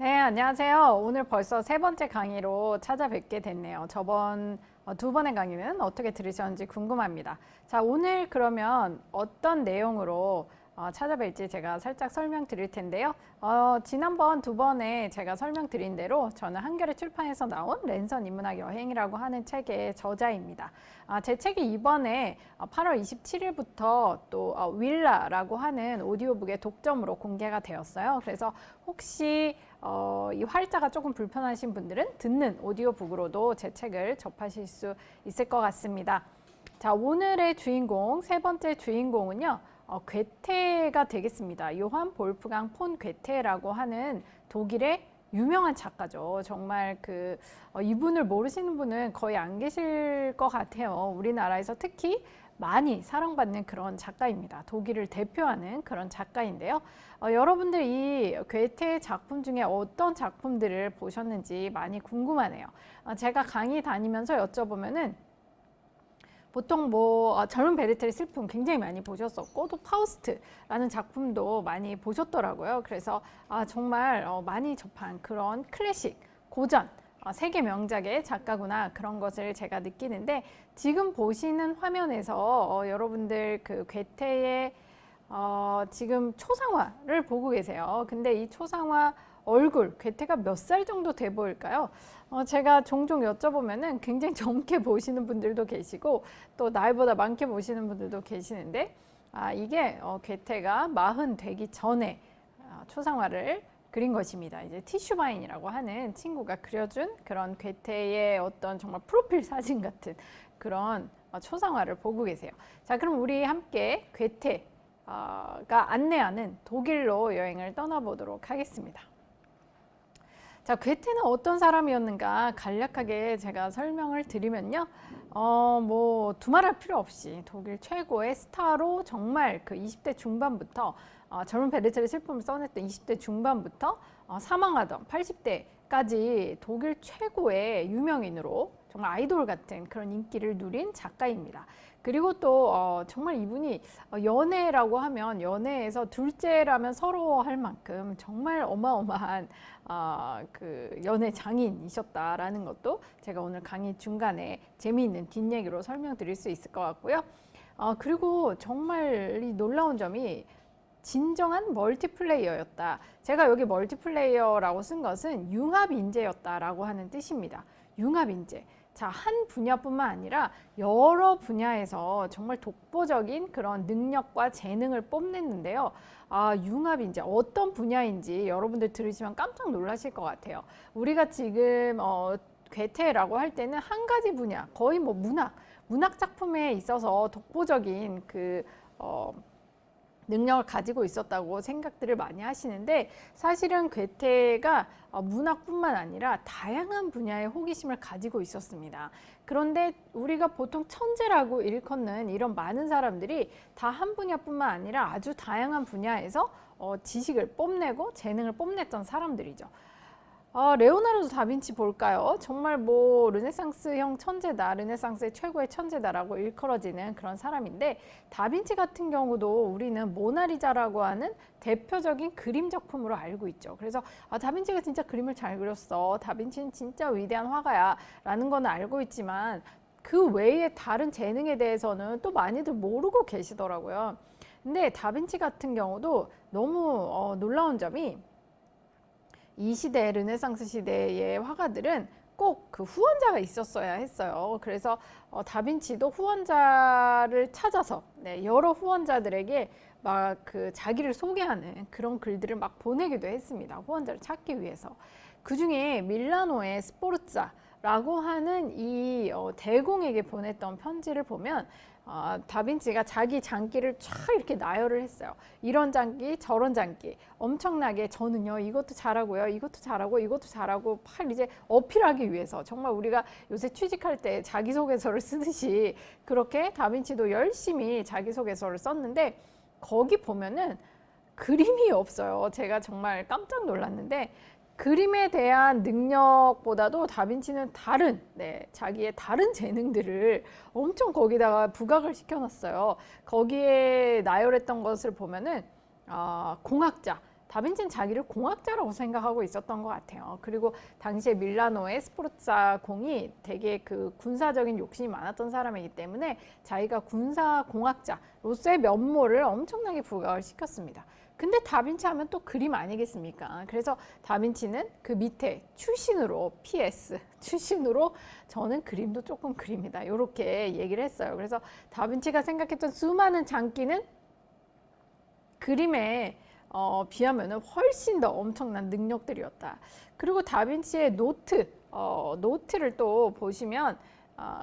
네, 안녕하세요. 오늘 벌써 세 번째 강의로 찾아뵙게 됐네요. 저번 두 번의 강의는 어떻게 들으셨는지 궁금합니다. 자, 오늘 그러면 어떤 내용으로 찾아뵐지 제가 살짝 설명드릴 텐데요. 지난번 두 번에 제가 설명드린 대로 저는 한겨레 출판에서 나온 랜선 인문학 여행이라고 하는 책의 저자입니다. 제 책이 이번에 8월 27일부터 또 윌라라고 하는 오디오북의 독점으로 공개가 되었어요. 그래서 혹시 이 활자가 조금 불편하신 분들은 듣는 오디오북으로도 제 책을 접하실 수 있을 것 같습니다. 자, 오늘의 주인공, 세 번째 주인공은요, 괴테가 되겠습니다. 요한 볼프강 폰 괴테라고 하는 독일의 유명한 작가죠. 정말 이분을 모르시는 분은 거의 안 계실 것 같아요. 우리나라에서 특히 많이 사랑받는 그런 작가입니다. 독일을 대표하는 그런 작가인데요. 여러분들 이 괴테의 작품 중에 어떤 작품들을 보셨는지 많이 궁금하네요. 제가 강의 다니면서 여쭤보면은 보통 젊은 베르텔의 슬픔 굉장히 많이 보셨었고 또 파우스트라는 작품도 많이 보셨더라고요. 그래서 정말 많이 접한 그런 클래식, 고전, 세계 명작의 작가구나 그런 것을 제가 느끼는데 지금 보시는 화면에서 여러분들 그 괴테의 지금 초상화를 보고 계세요. 근데 이 초상화 얼굴, 괴테가 몇 살 정도 돼 보일까요? 제가 종종 여쭤보면은 굉장히 젊게 보시는 분들도 계시고 또 나이보다 많게 보시는 분들도 계시는데 이게 괴테가 40 되기 전에 초상화를 그린 것입니다. 이제 티슈바인이라고 하는 친구가 그려준 그런 괴테의 어떤 정말 프로필 사진 같은 그런 초상화를 보고 계세요. 자, 그럼 우리 함께 괴테가 안내하는 독일로 여행을 떠나보도록 하겠습니다. 자, 괴테는 어떤 사람이었는가 간략하게 제가 설명을 드리면요. 두말할 필요 없이 독일 최고의 스타로 정말 그 20대 중반부터 젊은 베르테르의 슬픔을 써냈던 20대 중반부터 사망하던 80대까지 독일 최고의 유명인으로 정말 아이돌 같은 그런 인기를 누린 작가입니다. 그리고 또 정말 이분이 연애라고 하면 연애에서 둘째라면 서러워할 만큼 정말 어마어마한 그 연애 장인이셨다라는 것도 제가 오늘 강의 중간에 재미있는 뒷얘기로 설명드릴 수 있을 것 같고요. 그리고 정말 이 놀라운 점이 진정한 멀티플레이어였다. 제가 여기 멀티플레이어라고 쓴 것은 융합인재였다라고 하는 뜻입니다. 융합인재. 자, 한 분야뿐만 아니라 여러 분야에서 정말 독보적인 그런 능력과 재능을 뽐냈는데요. 융합인재 어떤 분야인지 여러분들 들으시면 깜짝 놀라실 것 같아요. 우리가 지금 괴테라고 할 때는 한 가지 분야, 거의 문학 작품에 있어서 독보적인 능력을 가지고 있었다고 생각들을 많이 하시는데 사실은 괴테가 문학뿐만 아니라 다양한 분야의 호기심을 가지고 있었습니다. 그런데 우리가 보통 천재라고 일컫는 이런 많은 사람들이 다 한 분야뿐만 아니라 아주 다양한 분야에서 지식을 뽐내고 재능을 뽐냈던 사람들이죠. 레오나르도 다빈치 볼까요? 정말 르네상스형 천재다, 르네상스의 최고의 천재다라고 일컬어지는 그런 사람인데 다빈치 같은 경우도 우리는 모나리자라고 하는 대표적인 그림 작품으로 알고 있죠. 그래서 다빈치가 진짜 그림을 잘 그렸어, 다빈치는 진짜 위대한 화가야 라는 건 알고 있지만 그 외에 다른 재능에 대해서는 또 많이들 모르고 계시더라고요. 근데 다빈치 같은 경우도 너무 놀라운 점이 이 시대 르네상스 시대의 화가들은 꼭 그 후원자가 있었어야 했어요. 그래서 다빈치도 후원자를 찾아서 여러 후원자들에게 막 자기를 소개하는 그런 글들을 막 보내기도 했습니다. 후원자를 찾기 위해서. 그 중에 밀라노의 스포르자라고 하는 이 대공에게 보냈던 편지를 보면 다빈치가 자기 장기를 쫙 이렇게 나열을 했어요. 이런 장기, 저런 장기. 엄청나게 저는요, 이것도 잘하고요, 이것도 잘하고, 이것도 잘하고, 이제 어필하기 위해서. 정말 우리가 요새 취직할 때 자기소개서를 쓰듯이 그렇게 다빈치도 열심히 자기소개서를 썼는데 거기 보면은 그림이 없어요. 제가 정말 깜짝 놀랐는데 그림에 대한 능력보다도 다빈치는 자기의 다른 재능들을 엄청 거기다가 부각을 시켜놨어요. 거기에 나열했던 것을 보면은 공학자, 다빈치는 자기를 공학자라고 생각하고 있었던 것 같아요. 그리고 당시에 밀라노의 스포르자 공이 되게 그 군사적인 욕심이 많았던 사람이기 때문에 자기가 군사 공학자로서의 면모를 엄청나게 부각을 시켰습니다. 근데 다빈치 하면 또 그림 아니겠습니까? 그래서 다빈치는 그 밑에 출신으로 PS 출신으로 저는 그림도 조금 그립니다. 이렇게 얘기를 했어요. 그래서 다빈치가 생각했던 수많은 장기는 그림에 비하면 훨씬 더 엄청난 능력들이었다. 그리고 다빈치의 노트를 또 보시면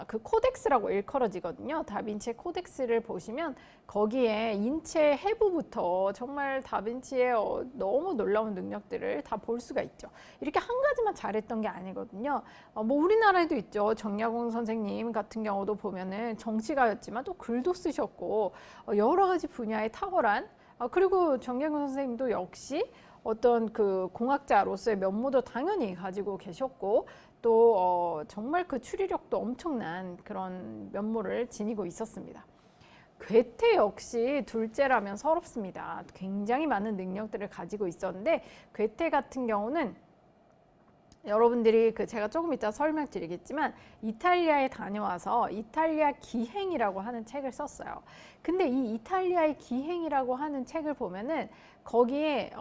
그 코덱스라고 일컬어지거든요. 다빈치의 코덱스를 보시면 거기에 인체 해부부터 정말 다빈치의 너무 놀라운 능력들을 다 볼 수가 있죠. 이렇게 한 가지만 잘했던 게 아니거든요. 뭐 우리나라에도 있죠. 정약용 선생님 같은 경우도 보면은 정치가였지만 또 글도 쓰셨고 여러 가지 분야에 탁월한 그리고 정약용 선생님도 역시 어떤 그 공학자로서의 면모도 당연히 가지고 계셨고 또 정말 그 추리력도 엄청난 그런 면모를 지니고 있었습니다. 괴테 역시 둘째라면 서럽습니다. 굉장히 많은 능력들을 가지고 있었는데 괴테 같은 경우는 여러분들이 제가 조금 이따 설명드리겠지만 이탈리아에 다녀와서 이탈리아 기행이라고 하는 책을 썼어요. 근데 이 이탈리아의 기행이라고 하는 책을 보면은 거기에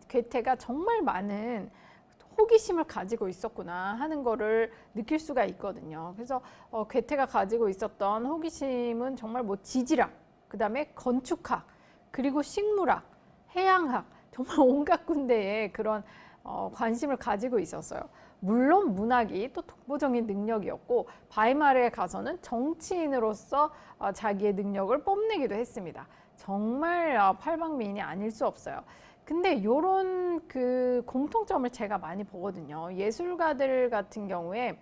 괴테가 정말 많은 호기심을 가지고 있었구나 하는 거를 느낄 수가 있거든요. 그래서 괴테가 가지고 있었던 호기심은 정말 뭐 지질학, 그 다음에 건축학, 그리고 식물학, 해양학, 정말 온갖 군데에 그런 관심을 가지고 있었어요. 물론 문학이 또 독보적인 능력이었고 바이마르에 가서는 정치인으로서 자기의 능력을 뽐내기도 했습니다. 정말 팔방미인이 아닐 수 없어요. 근데 요런 그 공통점을 제가 많이 보거든요. 예술가들 같은 경우에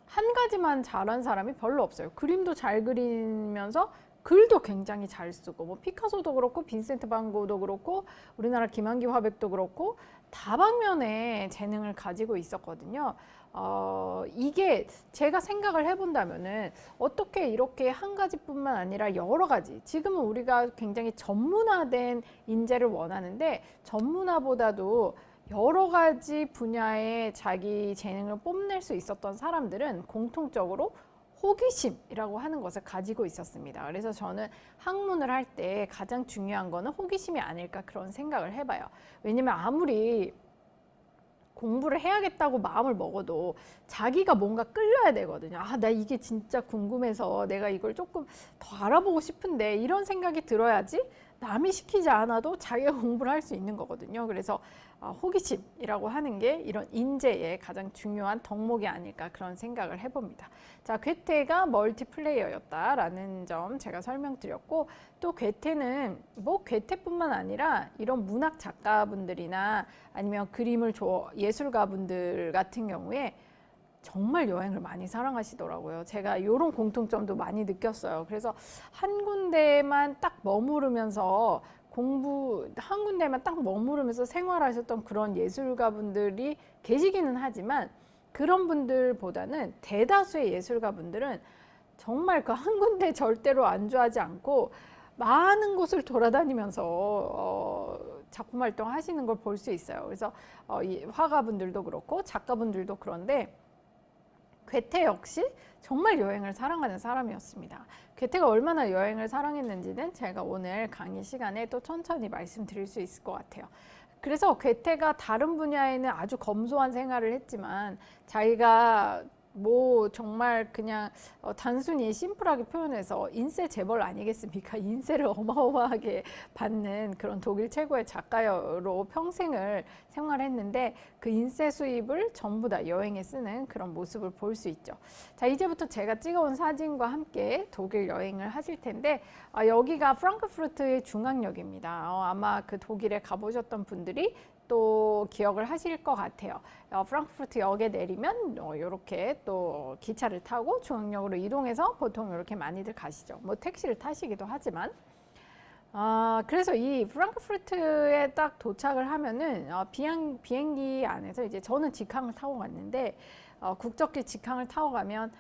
한 가지만 잘한 사람이 별로 없어요. 그림도 잘 그리면서 글도 굉장히 잘 쓰고 뭐 피카소도 그렇고 빈센트 반 고흐도 그렇고 우리나라 김한기 화백도 그렇고 다방면에 재능을 가지고 있었거든요. 이게 제가 생각을 해본다면은 어떻게 이렇게 한 가지뿐만 아니라 여러 가지, 지금은 우리가 굉장히 전문화된 인재를 원하는데 전문화보다도 여러 가지 분야에 자기 재능을 뽐낼 수 있었던 사람들은 공통적으로 호기심이라고 하는 것을 가지고 있었습니다. 그래서 저는 학문을 할 때 가장 중요한 거는 호기심이 아닐까 그런 생각을 해봐요. 왜냐면 아무리 공부를 해야겠다고 마음을 먹어도 자기가 뭔가 끌려야 되거든요. 나 이게 진짜 궁금해서 내가 이걸 조금 더 알아보고 싶은데 이런 생각이 들어야지 남이 시키지 않아도 자기가 공부를 할 수 있는 거거든요. 그래서 호기심이라고 하는 게 이런 인재의 가장 중요한 덕목이 아닐까 그런 생각을 해봅니다. 자, 괴테가 멀티플레이어였다라는 점 제가 설명드렸고 또 괴테는 뭐 괴테뿐만 아니라 이런 문학 작가분들이나 아니면 그림을 예술가분들 같은 경우에 정말 여행을 많이 사랑하시더라고요. 제가 이런 공통점도 많이 느꼈어요. 그래서 한 군데만 딱 머무르면서 한 군데만 딱 머무르면서 생활하셨던 그런 예술가분들이 계시기는 하지만 그런 분들보다는 대다수의 예술가분들은 정말 그 한 군데 절대로 안주하지 않고 많은 곳을 돌아다니면서 작품 활동하시는 걸 볼 수 있어요. 그래서 이 화가분들도 그렇고 작가분들도 그런데 괴테 역시 정말 여행을 사랑하는 사람이었습니다. 괴테가 얼마나 여행을 사랑했는지는 제가 오늘 강의 시간에 또 천천히 말씀드릴 수 있을 것 같아요. 그래서 괴테가 다른 분야에는 아주 검소한 생활을 했지만 자기가 뭐 정말 그냥 단순히 심플하게 표현해서 인쇄 재벌 아니겠습니까? 인쇄를 어마어마하게 받는 그런 독일 최고의 작가로 평생을 생활했는데 그 인쇄 수입을 전부 다 여행에 쓰는 그런 모습을 볼 수 있죠. 자, 이제부터 제가 찍어온 사진과 함께 독일 여행을 하실 텐데 여기가 프랑크푸르트의 중앙역입니다. 아마 그 독일에 가보셨던 분들이 또 기억을 하실 것 같아요. 프랑크푸르트 역에 내리면 이렇게 또 기차를 타고 중앙역으로 이동해서 보통 이렇게 많이들 가시죠. 뭐 택시를 타시기도 하지만 그래서 이 프랑크푸르트에 딱 도착을 하면은 비행기 안에서 이제 저는 직항을 타고 갔는데 국적기 직항을 타고 가면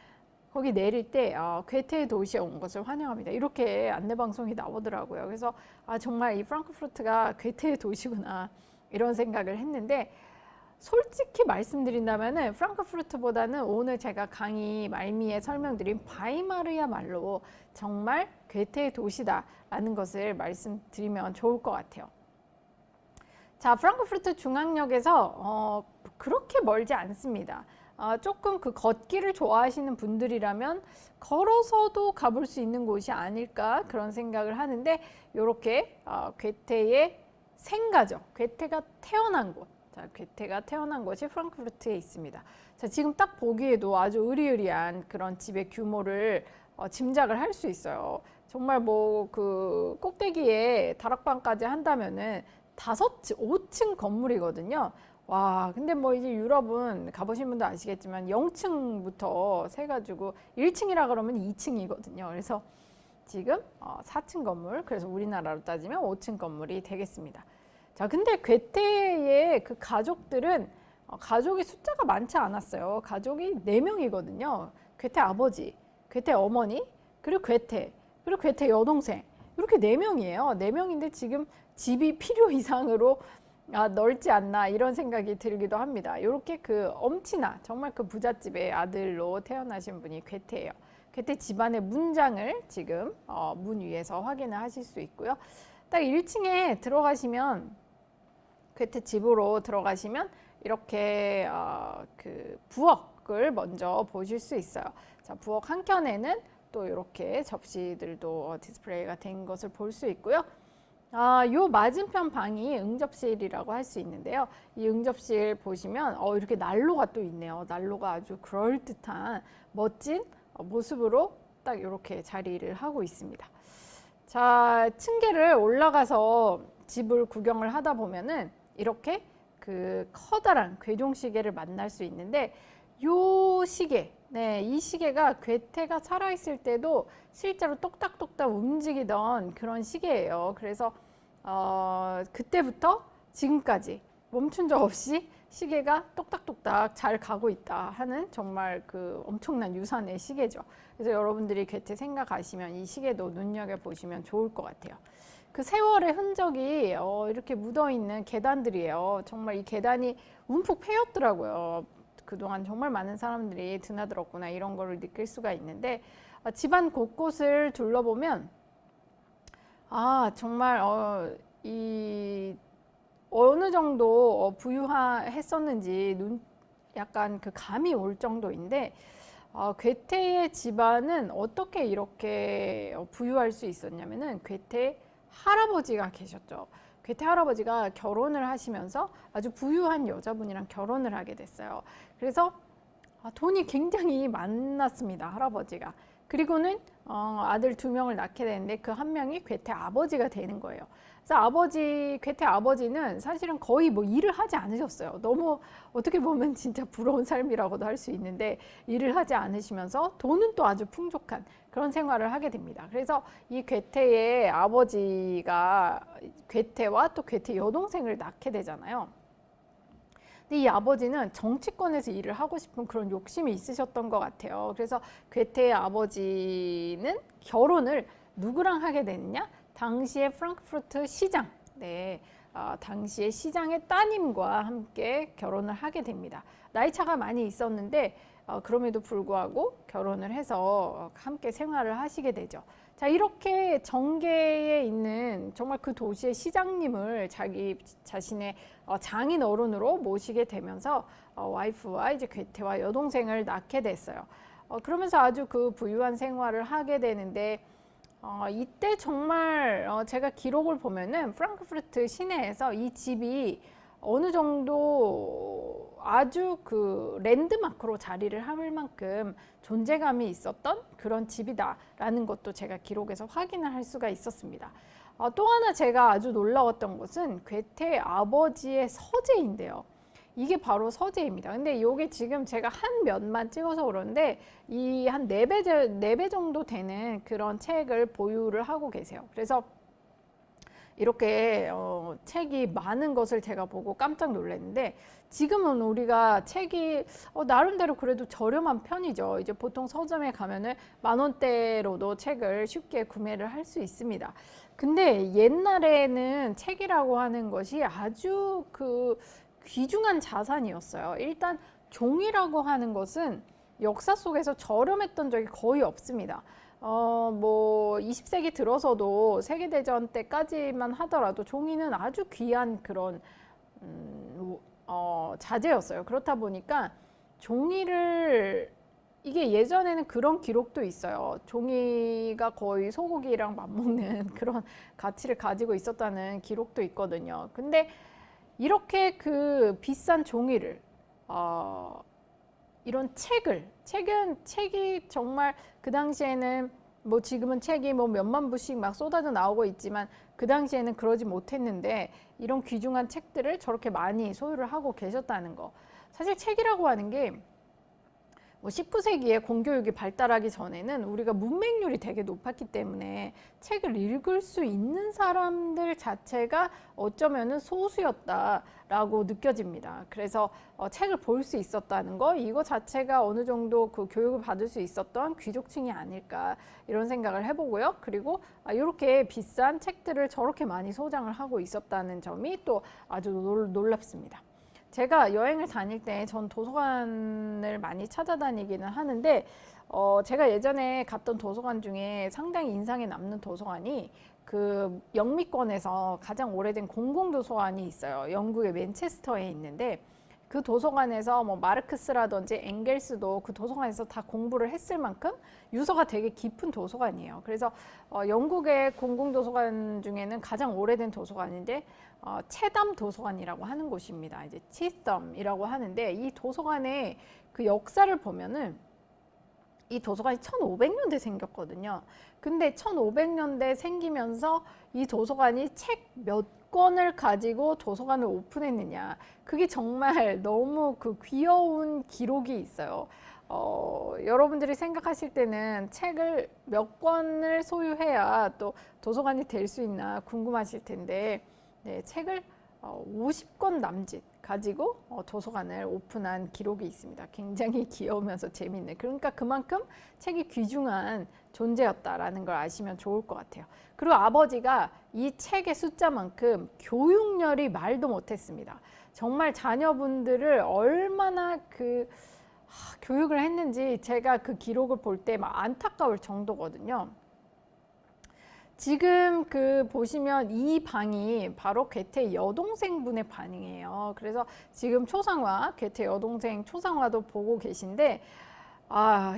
거기 내릴 때 괴테의 도시에 온 것을 환영합니다. 이렇게 안내방송이 나오더라고요. 그래서 정말 이 프랑크푸르트가 괴테의 도시구나 이런 생각을 했는데, 솔직히 말씀드린다면은 프랑크푸르트보다는 오늘 제가 강의 말미에 설명드린 바이마르야말로 정말 괴테의 도시다라는 것을 말씀드리면 좋을 것 같아요. 자, 프랑크푸르트 중앙역에서 그렇게 멀지 않습니다. 조금 그 걷기를 좋아하시는 분들이라면 걸어서도 가볼 수 있는 곳이 아닐까 그런 생각을 하는데, 이렇게 괴테의 생가죠. 괴테가 태어난 곳. 자, 괴테가 태어난 곳이 프랑크푸르트에 있습니다. 자, 지금 딱 보기에도 아주 으리으리한 그런 집의 규모를 짐작을 할 수 있어요. 정말 뭐 그 꼭대기에 다락방까지 한다면은 5층 건물이거든요. 와, 근데 뭐 이제 유럽은 가보신 분도 아시겠지만 0층부터 세가지고 1층이라 그러면 2층이거든요. 그래서 지금 4층 건물, 그래서 우리나라로 따지면 5층 건물이 되겠습니다. 자, 근데 괴테의 그 가족들은 가족이 숫자가 많지 않았어요. 가족이 4명이거든요. 괴테 아버지, 괴테 어머니, 그리고 괴테, 그리고 괴테 여동생, 이렇게 4명이에요. 4명인데 지금 집이 필요 이상으로 넓지 않나 이런 생각이 들기도 합니다. 이렇게 그 엄친아, 정말 그 부잣집의 아들로 태어나신 분이 괴테예요. 괴테 집안의 문장을 지금 문 위에서 확인을 하실 수 있고요. 딱 1층에 들어가시면, 괴테 집으로 들어가시면 이렇게 그 부엌을 먼저 보실 수 있어요. 자, 부엌 한켠에는 또 이렇게 접시들도 디스플레이가 된 것을 볼 수 있고요. 요 맞은편 방이 응접실이라고 할 수 있는데요. 이 응접실 보시면 이렇게 난로가 또 있네요. 난로가 아주 그럴듯한 멋진 모습으로 딱 이렇게 자리를 하고 있습니다. 자, 층계를 올라가서 집을 구경을 하다 보면은 이렇게 그 커다란 궤종시계를 만날 수 있는데, 요 시계, 네, 이 시계가 괴테가 살아있을 때도 실제로 똑딱똑딱 움직이던 그런 시계예요. 그래서 그때부터 지금까지 멈춘 적 없이 시계가 똑딱똑딱 잘 가고 있다 하는 정말 그 엄청난 유산의 시계죠. 그래서 여러분들이 괴테 생각하시면 이 시계도 눈여겨보시면 좋을 것 같아요. 그 세월의 흔적이 이렇게 묻어있는 계단들이에요. 정말 이 계단이 움푹 패였더라고요. 그동안 정말 많은 사람들이 드나들었구나 이런 거를 느낄 수가 있는데, 집안 곳곳을 둘러보면 정말 이 어느 정도 부유했었는지 약간 그 감이 올 정도인데, 괴테의 집안은 어떻게 이렇게 부유할 수 있었냐면은 괴테 할아버지가 계셨죠. 괴테 할아버지가 결혼을 하시면서 아주 부유한 여자분이랑 결혼을 하게 됐어요. 그래서 돈이 굉장히 많았습니다, 할아버지가. 그리고는 아들 2명을 낳게 되는데 그 한 명이 괴테 아버지가 되는 거예요. 그래서 괴테 아버지는 사실은 거의 뭐 일을 하지 않으셨어요. 너무 어떻게 보면 진짜 부러운 삶이라고도 할 수 있는데, 일을 하지 않으시면서 돈은 또 아주 풍족한 그런 생활을 하게 됩니다. 그래서 이 괴테의 아버지가 괴테와 또 괴테 여동생을 낳게 되잖아요. 근데 이 아버지는 정치권에서 일을 하고 싶은 그런 욕심이 있으셨던 것 같아요. 그래서 괴테의 아버지는 결혼을 누구랑 하게 되느냐? 당시의 프랑크푸르트 시장, 네, 당시의 시장의 따님과 함께 결혼을 하게 됩니다. 나이 차가 많이 있었는데 그럼에도 불구하고 결혼을 해서 함께 생활을 하시게 되죠. 자, 이렇게 정계에 있는 정말 그 도시의 시장님을 자기 자신의 장인 어른으로 모시게 되면서 와이프와 이제 괴테와 여동생을 낳게 됐어요. 그러면서 아주 그 부유한 생활을 하게 되는데, 이때 정말 제가 기록을 보면은 프랑크푸르트 시내에서 이 집이 어느 정도 아주 그 랜드마크로 자리를 할 만큼 존재감이 있었던 그런 집이다라는 것도 제가 기록에서 확인을 할 수가 있었습니다. 또 하나 제가 아주 놀라웠던 것은 괴테 아버지의 서재인데요. 이게 바로 서재입니다. 근데 이게 지금 제가 한 면만 찍어서 그런데 이 한 4배 정도 되는 그런 책을 보유를 하고 계세요. 그래서 이렇게 책이 많은 것을 제가 보고 깜짝 놀랐는데, 지금은 우리가 책이 나름대로 그래도 저렴한 편이죠. 이제 보통 서점에 가면은 10,000원대로도 책을 쉽게 구매를 할 수 있습니다. 근데 옛날에는 책이라고 하는 것이 아주 그 귀중한 자산이었어요. 일단 종이라고 하는 것은 역사 속에서 저렴했던 적이 거의 없습니다. 뭐 20세기 들어서도 세계대전 때까지만 하더라도 종이는 아주 귀한 그런 자재였어요. 그렇다 보니까 종이를, 이게 예전에는 그런 기록도 있어요. 종이가 거의 소고기랑 맞먹는 그런 가치를 가지고 있었다는 기록도 있거든요. 근데 이렇게 그 비싼 종이를 이런 책이 정말 그 당시에는, 뭐 지금은 책이 뭐 몇만 부씩 막 쏟아져 나오고 있지만 그 당시에는 그러지 못했는데, 이런 귀중한 책들을 저렇게 많이 소유를 하고 계셨다는 거. 사실 책이라고 하는 게 뭐 19세기에 공교육이 발달하기 전에는 우리가 문맹률이 되게 높았기 때문에 책을 읽을 수 있는 사람들 자체가 어쩌면은 소수였다라고 느껴집니다. 그래서 책을 볼 수 있었다는 거, 이거 자체가 어느 정도 그 교육을 받을 수 있었던 귀족층이 아닐까, 이런 생각을 해보고요. 그리고 이렇게 비싼 책들을 저렇게 많이 소장을 하고 있었다는 점이 또 아주 놀랍습니다. 제가 여행을 다닐 때 전 도서관을 많이 찾아다니기는 하는데, 제가 예전에 갔던 도서관 중에 상당히 인상에 남는 도서관이 그 영미권에서 가장 오래된 공공도서관이 있어요. 영국의 맨체스터에 있는데, 그 도서관에서 뭐 마르크스라든지 엥겔스도 그 도서관에서 다 공부를 했을 만큼 유서가 되게 깊은 도서관이에요. 그래서 영국의 공공도서관 중에는 가장 오래된 도서관인데, 채담 도서관이라고 하는 곳입니다. 이제 치썸이라고 하는데, 이 도서관의 그 역사를 보면은 이 도서관이 1500년대 생겼거든요. 근데 1500년대 생기면서 이 도서관이 책 몇 권을 가지고 도서관을 오픈했느냐, 그게 정말 너무 그 귀여운 기록이 있어요. 여러분들이 생각하실 때는 책을 몇 권을 소유해야 또 도서관이 될 수 있나 궁금하실 텐데, 네, 책을 50권 남짓 가지고 도서관을 오픈한 기록이 있습니다. 굉장히 귀여우면서 재밌네. 그러니까 그만큼 책이 귀중한 존재였다라는 걸 아시면 좋을 것 같아요. 그리고 아버지가 이 책의 숫자만큼 교육열이 말도 못했습니다. 정말 자녀분들을 얼마나 교육을 했는지 제가 그 기록을 볼 때 막 안타까울 정도거든요. 지금 그 보시면 이 방이 바로 괴테 여동생분의 방이에요. 그래서 지금 초상화, 괴테 여동생 초상화도 보고 계신데,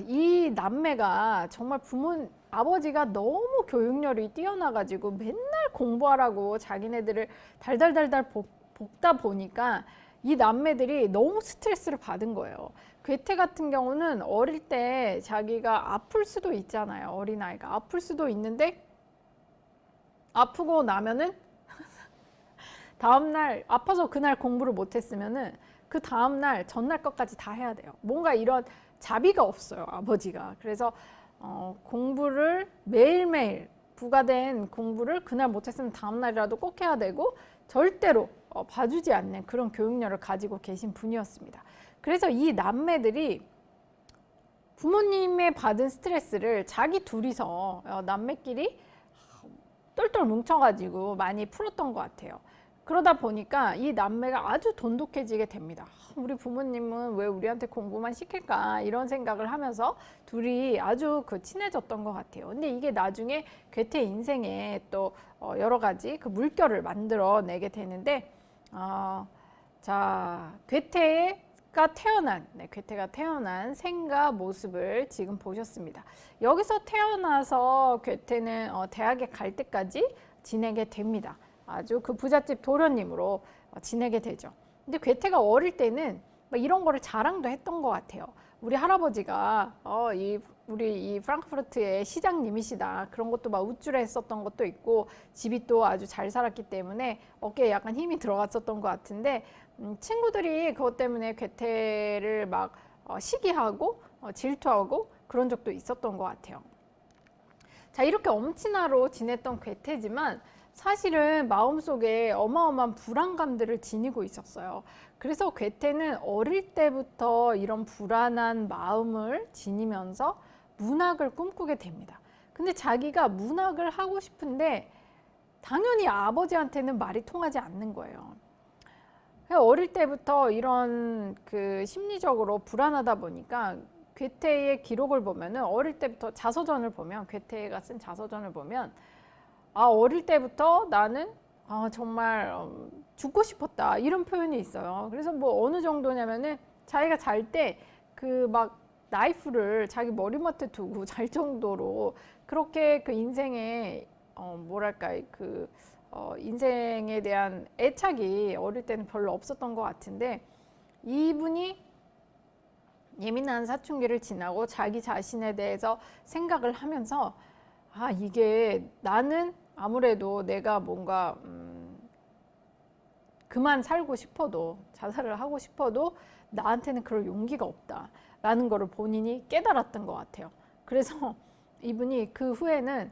이 남매가 정말 아버지가 너무 교육열이 뛰어나가지고 맨날 공부하라고 자기네들을 달달달달 볶다 보니까 이 남매들이 너무 스트레스를 받은 거예요. 괴테 같은 경우는 어릴 때 자기가 아플 수도 있잖아요. 어린아이가 아플 수도 있는데, 아프고 나면은 다음날 아파서 그날 공부를 못했으면은 그 다음날 전날 것까지 다 해야 돼요. 뭔가 이런 자비가 없어요, 아버지가. 그래서 공부를 매일매일 부과된 공부를 그날 못했으면 다음날이라도 꼭 해야 되고, 절대로 봐주지 않는 그런 교육열을 가지고 계신 분이었습니다. 그래서 이 남매들이 부모님의 받은 스트레스를 자기 둘이서 남매끼리 똘똘 뭉쳐가지고 많이 풀었던 것 같아요. 그러다 보니까 이 남매가 아주 돈독해지게 됩니다. 우리 부모님은 왜 우리한테 공부만 시킬까, 이런 생각을 하면서 둘이 아주 친해졌던 것 같아요. 근데 이게 나중에 괴테 인생에 또 여러 가지 그 물결을 만들어내게 되는데, 자, 괴테가 태어난 생과 모습을 지금 보셨습니다. 여기서 태어나서 괴테는 대학에 갈 때까지 지내게 됩니다. 아주 그 부잣집 도련님으로 지내게 되죠. 근데 괴테가 어릴 때는 이런 거를 자랑도 했던 것 같아요. 우리 할아버지가 우리 이 프랑크푸르트의 시장님이시다, 그런 것도 막 우쭐해 했었던 것도 있고, 집이 또 아주 잘 살았기 때문에 어깨에 약간 힘이 들어갔었던 것 같은데, 친구들이 그것 때문에 괴테를 막 시기하고 질투하고 그런 적도 있었던 것 같아요. 자, 이렇게 엄친아로 지냈던 괴테지만 사실은 마음속에 어마어마한 불안감들을 지니고 있었어요. 그래서 괴테는 어릴 때부터 이런 불안한 마음을 지니면서 문학을 꿈꾸게 됩니다. 근데 자기가 문학을 하고 싶은데 당연히 아버지한테는 말이 통하지 않는 거예요. 어릴 때부터 이런 그 심리적으로 불안하다 보니까 괴테의 기록을 보면은 어릴 때부터 자서전을 보면 괴테가 쓴 자서전을 보면 어릴 때부터 나는 정말 죽고 싶었다 이런 표현이 있어요. 그래서 뭐 어느 정도냐면은 자기가 잘 때 그 막 나이프를 자기 머리맡에 두고 잘 정도로 그렇게 그 인생에 뭐랄까 그 인생에 대한 애착이 어릴 때는 별로 없었던 것 같은데 이분이 예민한 사춘기를 지나고 자기 자신에 대해서 생각을 하면서 이게 나는 아무래도 내가 뭔가 그만 살고 싶어도 자살을 하고 싶어도 나한테는 그럴 용기가 없다라는 거를 본인이 깨달았던 것 같아요. 그래서 이분이 그 후에는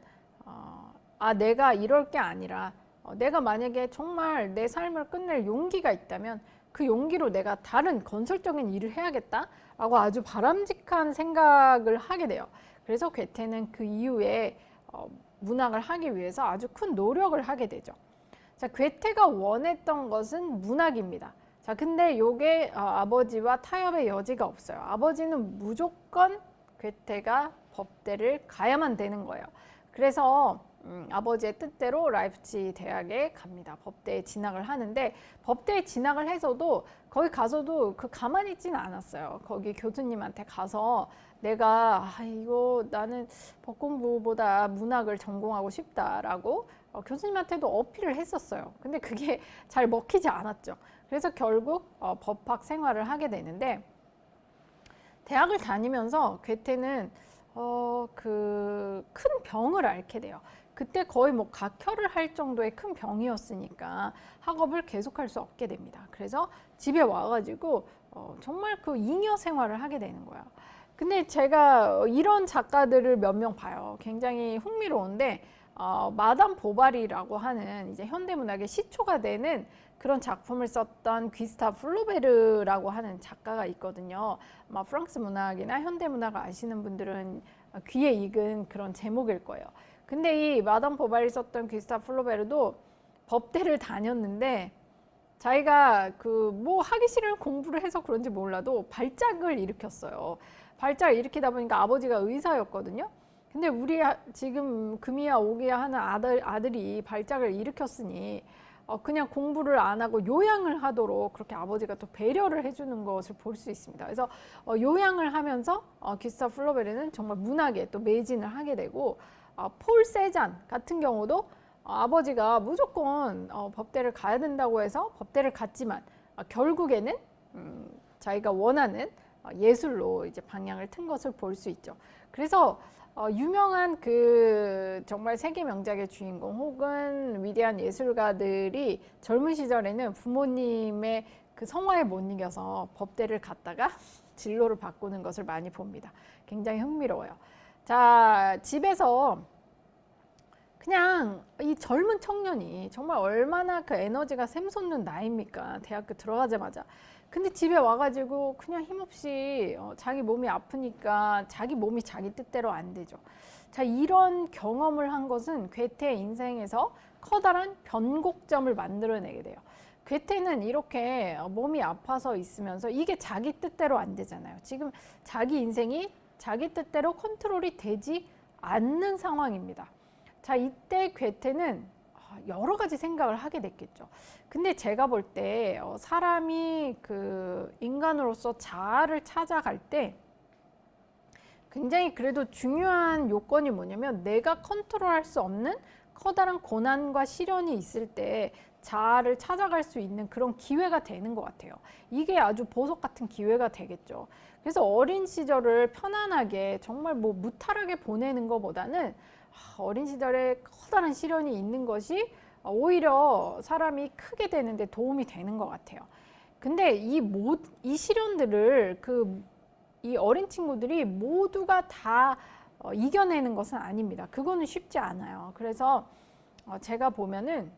내가 이럴 게 아니라 내가 만약에 정말 내 삶을 끝낼 용기가 있다면 그 용기로 내가 다른 건설적인 일을 해야겠다라고 아주 바람직한 생각을 하게 돼요. 그래서 괴테는 그 이후에 문학을 하기 위해서 아주 큰 노력을 하게 되죠. 자, 괴테가 원했던 것은 문학입니다. 자, 근데 요게 아버지와 타협의 여지가 없어요. 아버지는 무조건 괴테가 법대를 가야만 되는 거예요. 그래서 아버지의 뜻대로 라이프치히 대학에 갑니다. 법대에 진학을 하는데 법대에 진학을 해서도 거기 가서도 가만히 있지는 않았어요. 거기 교수님한테 가서 내가 이거 나는 법 공부보다 문학을 전공하고 싶다라고 교수님한테도 어필을 했었어요. 근데 그게 잘 먹히지 않았죠. 그래서 결국 법학 생활을 하게 되는데 대학을 다니면서 괴테는 그 큰 병을 앓게 돼요. 그때 거의 뭐 각혈을 할 정도의 큰 병이었으니까 학업을 계속할 수 없게 됩니다. 그래서 집에 와가지고 정말 그 잉여 생활을 하게 되는 거야. 근데 제가 이런 작가들을 몇 명 봐요. 굉장히 흥미로운데 마담 보바리라고 하는 이제 현대문학의 시초가 되는 그런 작품을 썼던 귀스타브 플로베르라고 하는 작가가 있거든요. 아마 프랑스 문학이나 현대문학을 아시는 분들은 귀에 익은 그런 제목일 거예요. 근데 이 마담 보바리 썼던 귀스타브 플로베르도 법대를 다녔는데 자기가 그 뭐 하기 싫은 공부를 해서 그런지 몰라도 발작을 일으켰어요. 발작을 일으키다 보니까 아버지가 의사였거든요. 근데 우리 지금 금이야 오기야 하는 아들이 발작을 일으켰으니 그냥 공부를 안 하고 요양을 하도록 그렇게 아버지가 또 배려를 해주는 것을 볼 수 있습니다. 그래서 요양을 하면서 귀스타브 플로베르는 정말 문학에 또 매진을 하게 되고 폴 세잔 같은 경우도 아버지가 무조건 법대를 가야 된다고 해서 법대를 갔지만 결국에는 자기가 원하는 예술로 이제 방향을 튼 것을 볼 수 있죠. 그래서 유명한 그 정말 세계 명작의 주인공 혹은 위대한 예술가들이 젊은 시절에는 부모님의 그 성화에 못 이겨서 법대를 갔다가 진로를 바꾸는 것을 많이 봅니다. 굉장히 흥미로워요. 자, 집에서 그냥 이 젊은 청년이 정말 얼마나 그 에너지가 샘솟는 나이입니까? 대학교 들어가자마자. 근데 집에 와가지고 그냥 힘없이 자기 몸이 아프니까 자기 몸이 자기 뜻대로 안 되죠. 자, 이런 경험을 한 것은 괴테의 인생에서 커다란 변곡점을 만들어내게 돼요. 괴테는 이렇게 몸이 아파서 있으면서 이게 자기 뜻대로 안 되잖아요. 지금 자기 인생이 자기 뜻대로 컨트롤이 되지 않는 상황입니다. 자, 이때 괴테는 여러 가지 생각을 하게 됐겠죠. 근데 제가 볼 때 사람이 그 인간으로서 자아를 찾아갈 때 굉장히 그래도 중요한 요건이 뭐냐면 내가 컨트롤할 수 없는 커다란 고난과 시련이 있을 때 자아를 찾아갈 수 있는 그런 기회가 되는 것 같아요. 이게 아주 보석 같은 기회가 되겠죠. 그래서 어린 시절을 편안하게 정말 뭐 무탈하게 보내는 것보다는 어린 시절에 커다란 시련이 있는 것이 오히려 사람이 크게 되는데 도움이 되는 것 같아요. 근데 이 시련들을 이 어린 친구들이 모두가 다 이겨내는 것은 아닙니다. 그거는 쉽지 않아요. 그래서 제가 보면은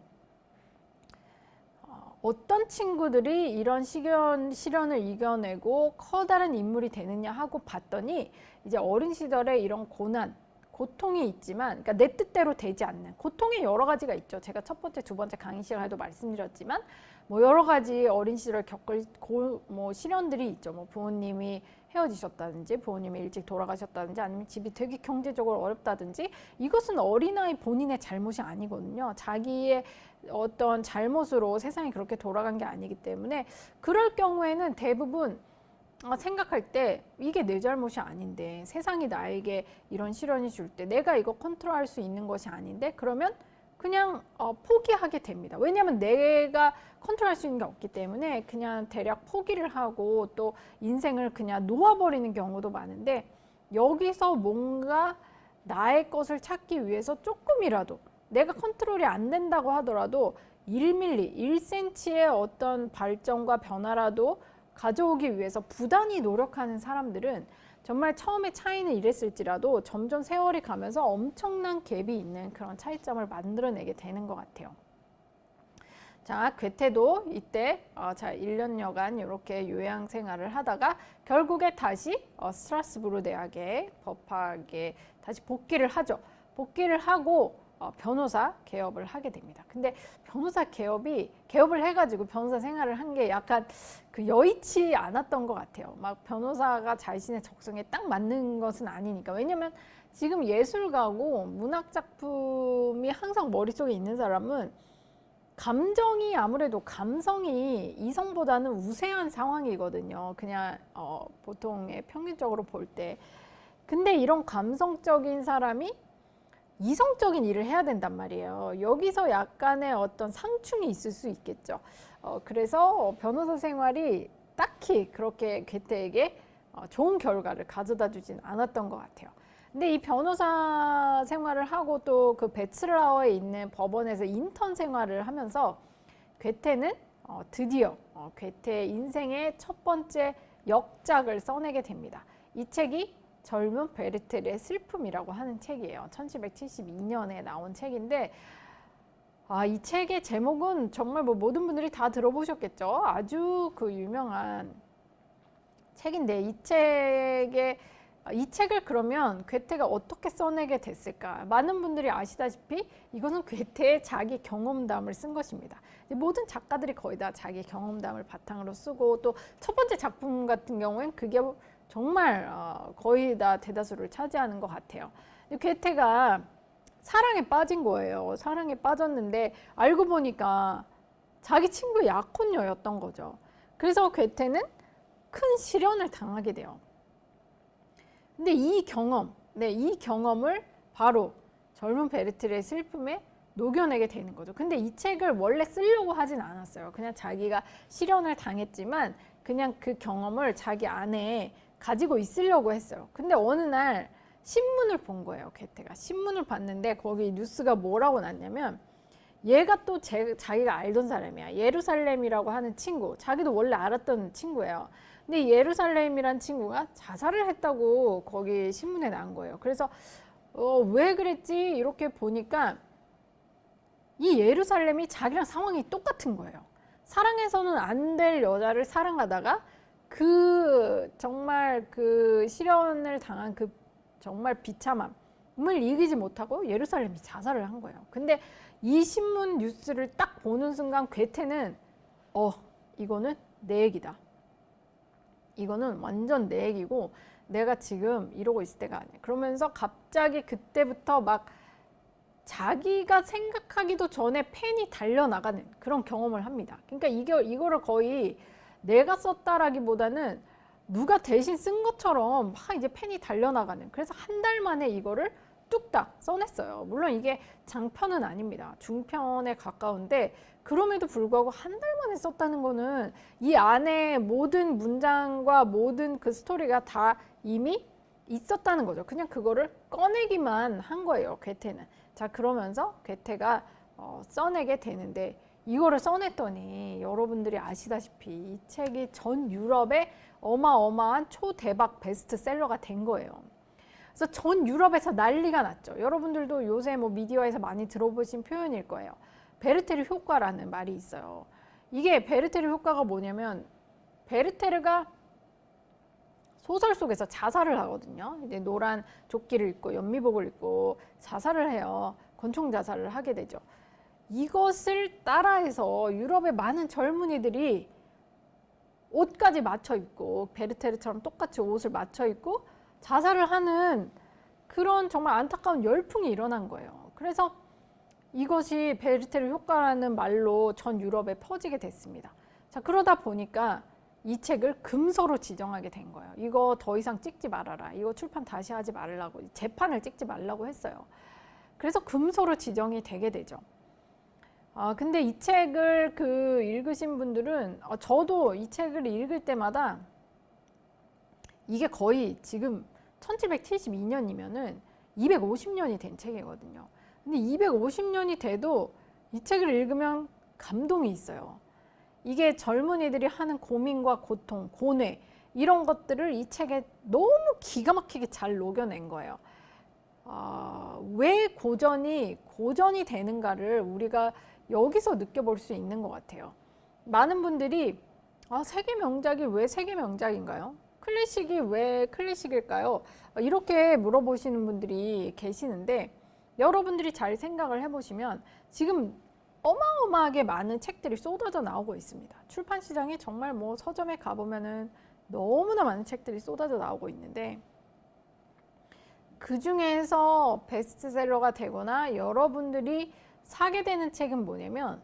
어떤 친구들이 이런 시련을 이겨내고 커다란 인물이 되느냐 하고 봤더니 이제 어린 시절에 이런 고통이 있지만, 그러니까 내 뜻대로 되지 않는 고통이 여러 가지가 있죠. 제가 첫 번째, 두 번째 강의 시간에도 말씀드렸지만 뭐 여러 가지 어린 시절 겪을 뭐 시련들이 있죠. 뭐 부모님이 헤어지셨다든지, 부모님이 일찍 돌아가셨다든지, 아니면 집이 되게 경제적으로 어렵다든지, 이것은 어린아이 본인의 잘못이 아니거든요. 자기의 어떤 잘못으로 세상이 그렇게 돌아간 게 아니기 때문에 그럴 경우에는 대부분 생각할 때 이게 내 잘못이 아닌데, 세상이 나에게 이런 시련이 줄 때 내가 이거 컨트롤할 수 있는 것이 아닌데, 그러면 그냥 포기하게 됩니다. 왜냐하면 내가 컨트롤할 수 있는 게 없기 때문에 그냥 대략 포기를 하고 또 인생을 그냥 놓아버리는 경우도 많은데, 여기서 뭔가 나의 것을 찾기 위해서 조금이라도 내가 컨트롤이 안 된다고 하더라도 1mm, 1cm의 어떤 발전과 변화라도 가져오기 위해서 부단히 노력하는 사람들은 정말 처음에 차이는 이랬을지라도 점점 세월이 가면서 엄청난 갭이 있는 그런 차이점을 만들어내게 되는 것 같아요. 자, 괴테도 이때 1년여간 이렇게 요양 생활을 하다가 결국에 다시 스트라스부르 대학의 법학에 다시 복귀를 하죠. 복귀를 하고 변호사 개업을 하게 됩니다. 근데 변호사 개업을 해가지고 변호사 생활을 한 게 약간 그 여의치 않았던 것 같아요. 막 변호사가 자신의 적성에 딱 맞는 것은 아니니까. 왜냐면 지금 예술가고 문학 작품이 항상 머릿속에 있는 사람은 감정이, 아무래도 감성이 이성보다는 우세한 상황이거든요. 그냥 보통의 평균적으로 볼 때. 근데 이런 감성적인 사람이 이성적인 일을 해야 된단 말이에요. 여기서 약간의 어떤 상충이 있을 수 있겠죠. 그래서 변호사 생활이 딱히 그렇게 괴테에게 좋은 결과를 가져다 주진 않았던 것 같아요. 근데 이 변호사 생활을 하고 또 그 베츠라우에 있는 법원에서 인턴 생활을 하면서 괴테는 드디어 괴테의 인생의 첫 번째 역작을 써내게 됩니다. 이 책이 젊은 베르텔의 슬픔이라고 하는 책이에요. 1772년에 나온 책인데, 이 책의 제목은 정말 뭐 모든 분들이 다 들어보셨겠죠. 아주 그 유명한 책인데, 이 책을 그러면 괴테가 어떻게 써내게 됐을까? 많은 분들이 아시다시피 이것은 괴테의 자기 경험담을 쓴 것입니다. 모든 작가들이 거의 다 자기 경험담을 바탕으로 쓰고, 또 첫 번째 작품 같은 경우엔 그게 정말 거의 다 대다수를 차지하는 것 같아요. 괴테가 사랑에 빠진 거예요. 사랑에 빠졌는데 알고 보니까 자기 친구 약혼녀였던 거죠. 그래서 괴테는 큰 시련을 당하게 돼요. 근데 이 경험을 바로 젊은 베르텔의 슬픔에 녹여내게 되는 거죠. 근데 이 책을 원래 쓰려고 하진 않았어요. 그냥 자기가 시련을 당했지만 그냥 그 경험을 자기 안에 가지고 있으려고 했어요. 근데 어느 날 신문을 본 거예요. 괴테가 신문을 봤는데 거기 뉴스가 뭐라고 났냐면, 얘가 또 자기가 알던 사람이야. 예루살렘이라고 하는 친구, 자기도 원래 알았던 친구예요. 근데 예루살렘이란 친구가 자살을 했다고 거기 신문에 난 거예요. 그래서 왜 그랬지 이렇게 보니까 이 예루살렘이 자기랑 상황이 똑같은 거예요. 사랑해서는 안 될 여자를 사랑하다가 정말 그 시련을 당한 그 정말 비참함을 이기지 못하고 예루살렘이 자살을 한 거예요. 근데 이 신문 뉴스를 딱 보는 순간 괴테는 이거는 내 얘기다. 이거는 완전 내 얘기고 내가 지금 이러고 있을 때가 아니야. 그러면서 갑자기 그때부터 막 자기가 생각하기도 전에 펜이 달려나가는 그런 경험을 합니다. 그러니까 이거를 거의 내가 썼다라기보다는 누가 대신 쓴 것처럼 막 이제 펜이 달려나가는, 그래서 한 달 만에 이거를 뚝딱 써냈어요. 물론 이게 장편은 아닙니다. 중편에 가까운데 그럼에도 불구하고 한 달 만에 썼다는 거는 이 안에 모든 문장과 모든 그 스토리가 다 이미 있었다는 거죠. 그냥 그거를 꺼내기만 한 거예요, 괴테는. 자, 그러면서 괴테가 써내게 되는데, 이거를 써냈더니 여러분들이 아시다시피 이 책이 전 유럽의 어마어마한 초대박 베스트셀러가 된 거예요. 그래서 전 유럽에서 난리가 났죠. 여러분들도 요새 뭐 미디어에서 많이 들어보신 표현일 거예요. 베르테르 효과라는 말이 있어요. 이게 베르테르 효과가 뭐냐면, 베르테르가 소설 속에서 자살을 하거든요. 이제 노란 조끼를 입고 연미복을 입고 자살을 해요. 권총 자살을 하게 되죠. 이것을 따라해서 유럽의 많은 젊은이들이 옷까지 맞춰 입고 베르테르처럼 똑같이 옷을 맞춰 입고 자살을 하는 그런 정말 안타까운 열풍이 일어난 거예요. 그래서 이것이 베르테르 효과라는 말로 전 유럽에 퍼지게 됐습니다. 자, 그러다 보니까 이 책을 금서로 지정하게 된 거예요. 이거 더 이상 찍지 말아라. 이거 출판 다시 하지 말라고, 재판을 찍지 말라고 했어요. 그래서 금소로 지정이 되게 되죠. 근데 이 책을 읽으신 분들은, 저도 이 책을 읽을 때마다 이게 거의 지금 1772년이면은 250년이 된 책이거든요. 근데 250년이 돼도 이 책을 읽으면 감동이 있어요. 이게 젊은이들이 하는 고민과 고통, 고뇌, 이런 것들을 이 책에 너무 기가 막히게 잘 녹여낸 거예요. 왜 고전이 되는가를 우리가 여기서 느껴볼 수 있는 것 같아요. 많은 분들이 세계 명작이 왜 세계 명작인가요? 클래식이 왜 클래식일까요? 이렇게 물어보시는 분들이 계시는데, 여러분들이 잘 생각을 해보시면 지금 어마어마하게 많은 책들이 쏟아져 나오고 있습니다. 출판 시장에 정말 뭐 서점에 가보면은 너무나 많은 책들이 쏟아져 나오고 있는데, 그 중에서 베스트셀러가 되거나 여러분들이 사게 되는 책은 뭐냐면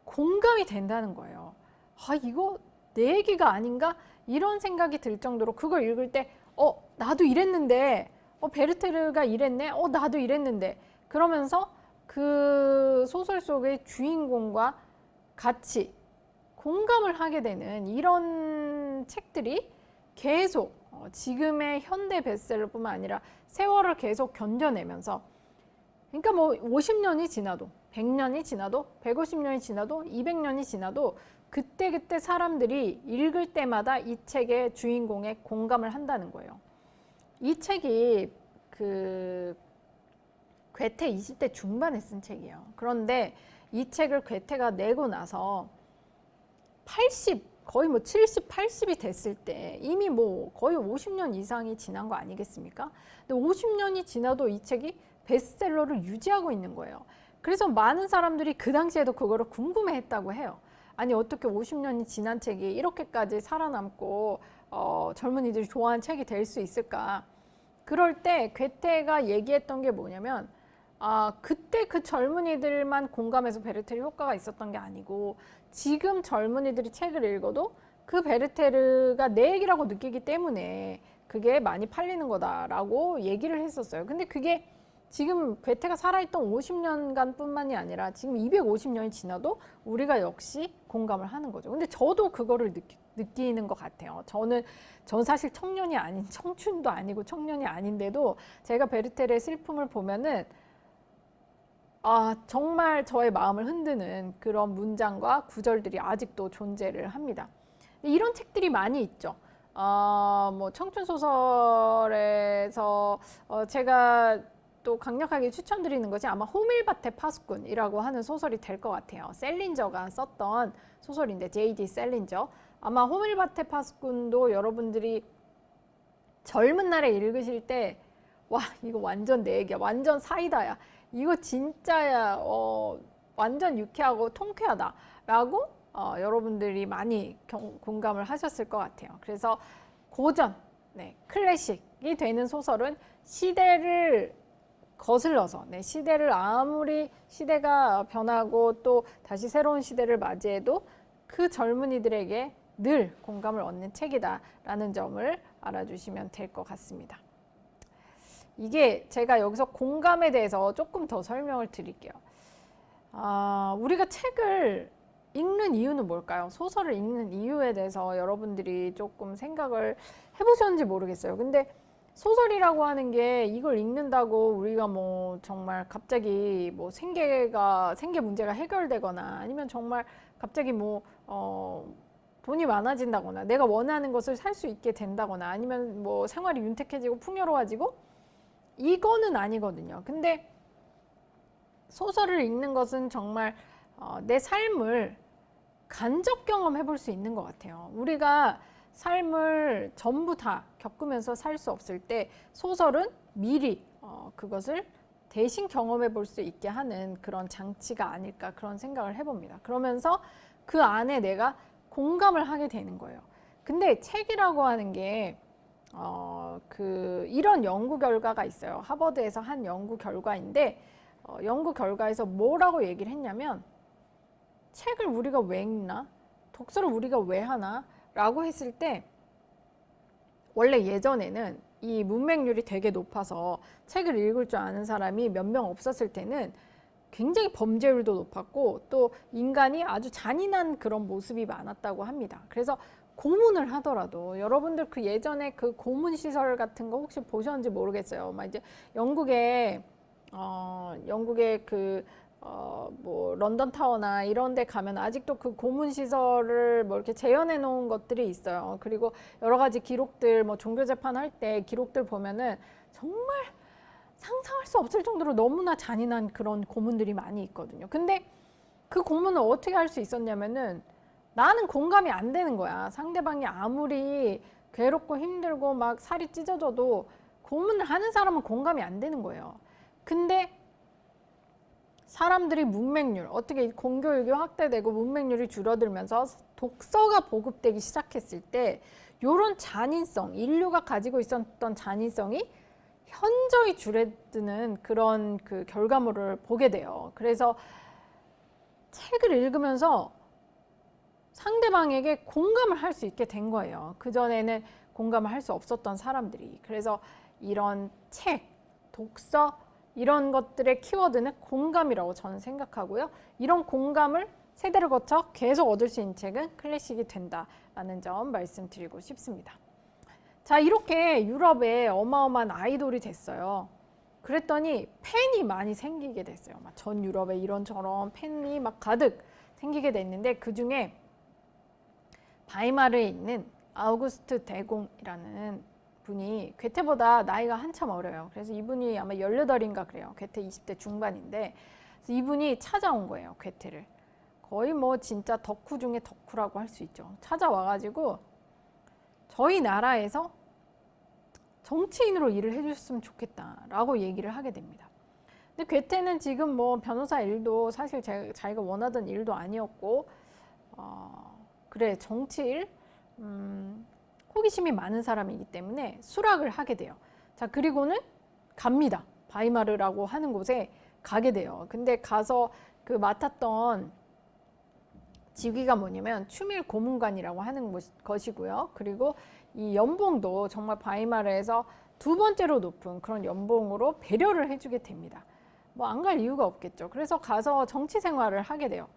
공감이 된다는 거예요. 이거 내 얘기가 아닌가? 이런 생각이 들 정도로 그걸 읽을 때 나도 이랬는데, 베르테르가 이랬네? 나도 이랬는데, 그러면서 그 소설 속의 주인공과 같이 공감을 하게 되는 이런 책들이 계속 지금의 현대 베스트셀러뿐만 아니라 세월을 계속 견뎌내면서, 그러니까 뭐 50년이 지나도 100년이 지나도 150년이 지나도 200년이 지나도 그때그때 사람들이 읽을 때마다 이 책의 주인공에 공감을 한다는 거예요. 이 책이 괴테 20대 중반에 쓴 책이에요. 그런데 이 책을 괴테가 내고 나서 80, 거의 뭐 70, 80이 됐을 때 이미 뭐 거의 50년 이상이 지난 거 아니겠습니까? 근데 50년이 지나도 이 책이 베스트셀러를 유지하고 있는 거예요. 그래서 많은 사람들이 그 당시에도 그거를 궁금해했다고 해요. 아니, 어떻게 50년이 지난 책이 이렇게까지 살아남고 젊은이들이 좋아하는 책이 될 수 있을까? 그럴 때 괴테가 얘기했던 게 뭐냐면, 그때 그 젊은이들만 공감해서 베르테르 효과가 있었던 게 아니고, 지금 젊은이들이 책을 읽어도 그 베르테르가 내 얘기라고 느끼기 때문에 그게 많이 팔리는 거다라고 얘기를 했었어요. 근데 그게 지금 괴테가 살아있던 50년간 뿐만이 아니라 지금 250년이 지나도 우리가 역시 공감을 하는 거죠. 근데 저도 그거를 느끼는 것 같아요. 전 사실 청년이 아닌, 청춘도 아니고 청년이 아닌데도 제가 베르테르의 슬픔을 보면은 정말 저의 마음을 흔드는 그런 문장과 구절들이 아직도 존재를 합니다. 이런 책들이 많이 있죠. 뭐 청춘 소설에서 제가 또 강력하게 추천드리는 것이 아마 호밀바테 파수꾼이라고 하는 소설이 될 것 같아요. 셀린저가 썼던 소설인데, J.D. 셀린저. 아마 호밀바테 파수꾼도 여러분들이 젊은 날에 읽으실 때 이거 완전 내 얘기야, 완전 사이다야, 이거 진짜야, 완전 유쾌하고 통쾌하다 라고 여러분들이 많이 공감을 하셨을 것 같아요. 그래서 고전, 클래식이 되는 소설은 시대를 거슬러서, 시대를 아무리 시대가 변하고 또 다시 새로운 시대를 맞이해도 그 젊은이들에게 늘 공감을 얻는 책이다라는 점을 알아주시면 될 것 같습니다. 이게 제가 여기서 공감에 대해서 조금 더 설명을 드릴게요. 우리가 책을 읽는 이유는 뭘까요? 소설을 읽는 이유에 대해서 여러분들이 조금 생각을 해보셨는지 모르겠어요. 근데 소설이라고 하는 게 이걸 읽는다고 우리가 뭐 정말 갑자기 뭐 생계 문제가 해결되거나 아니면 정말 갑자기 뭐 돈이 많아진다거나 내가 원하는 것을 살 수 있게 된다거나 아니면 뭐 생활이 윤택해지고 풍요로워지고 이거는 아니거든요. 근데 소설을 읽는 것은 정말 내 삶을 간접 경험해 볼 수 있는 것 같아요. 우리가 삶을 전부 다 겪으면서 살 수 없을 때 소설은 미리 그것을 대신 경험해 볼 수 있게 하는 그런 장치가 아닐까 그런 생각을 해봅니다. 그러면서 그 안에 내가 공감을 하게 되는 거예요. 근데 책이라고 하는 게 이런 연구 결과가 있어요. 하버드에서 한 연구 결과인데 연구 결과에서 뭐라고 얘기를 했냐면 책을 우리가 왜 읽나? 독서를 우리가 왜 하나? 라고 했을 때 원래 예전에는 이 문맹률이 되게 높아서 책을 읽을 줄 아는 사람이 몇 명 없었을 때는 굉장히 범죄율도 높았고 또 인간이 아주 잔인한 그런 모습이 많았다고 합니다. 그래서 고문을 하더라도 여러분들 그 예전에 그 고문 시설 같은 거 혹시 보셨는지 모르겠어요. 막 이제 영국에 뭐 런던 타워나 이런 데 가면 아직도 그 고문 시설을 뭐 이렇게 재현해 놓은 것들이 있어요. 그리고 여러 가지 기록들 뭐 종교 재판할 때 기록들 보면은 정말 상상할 수 없을 정도로 너무나 잔인한 그런 고문들이 많이 있거든요. 근데 그 고문을 어떻게 할 수 있었냐면은 나는 공감이 안 되는 거야. 상대방이 아무리 괴롭고 힘들고 막 살이 찢어져도 고문을 하는 사람은 공감이 안 되는 거예요. 근데 사람들이 문맹률, 어떻게 공교육이 확대되고 문맹률이 줄어들면서 독서가 보급되기 시작했을 때 이런 잔인성, 인류가 가지고 있었던 잔인성이 현저히 줄어드는 그런 그 결과물을 보게 돼요. 그래서 책을 읽으면서 상대방에게 공감을 할 수 있게 된 거예요. 그전에는 공감을 할 수 없었던 사람들이. 그래서 이런 책, 독서 이런 것들의 키워드는 공감이라고 저는 생각하고요. 이런 공감을 세대를 거쳐 계속 얻을 수 있는 책은 클래식이 된다라는 점 말씀드리고 싶습니다. 자, 이렇게 유럽에 어마어마한 아이돌이 됐어요. 그랬더니 팬이 많이 생기게 됐어요. 막 전 유럽에 이런저런 팬이 막 가득 생기게 됐는데 그 중에 바이마르에 있는 아우구스트 대공이라는 분이 괴테보다 나이가 한참 어려요. 그래서 이분이 아마 18인가 그래요. 괴테 20대 중반인데 그래서 이분이 찾아온 거예요. 괴테를. 거의 뭐 진짜 덕후 중에 덕후라고 할 수 있죠. 찾아와가지고 저희 나라에서 정치인으로 일을 해줬으면 좋겠다라고 얘기를 하게 됩니다. 근데 괴테는 지금 뭐 변호사 일도 사실 자기가 원하던 일도 아니었고 그래 정치 일 호기심이 많은 사람이기 때문에 수락을 하게 돼요. 자, 그리고는 갑니다. 바이마르라고 하는 곳에 가게 돼요. 근데 가서 그 맡았던 직위가 뭐냐면 추밀 고문관이라고 하는 것이고요. 그리고 이 연봉도 정말 바이마르에서 두 번째로 높은 그런 연봉으로 배려를 해주게 됩니다. 뭐 안 갈 이유가 없겠죠. 그래서 가서 정치 생활을 하게 돼요.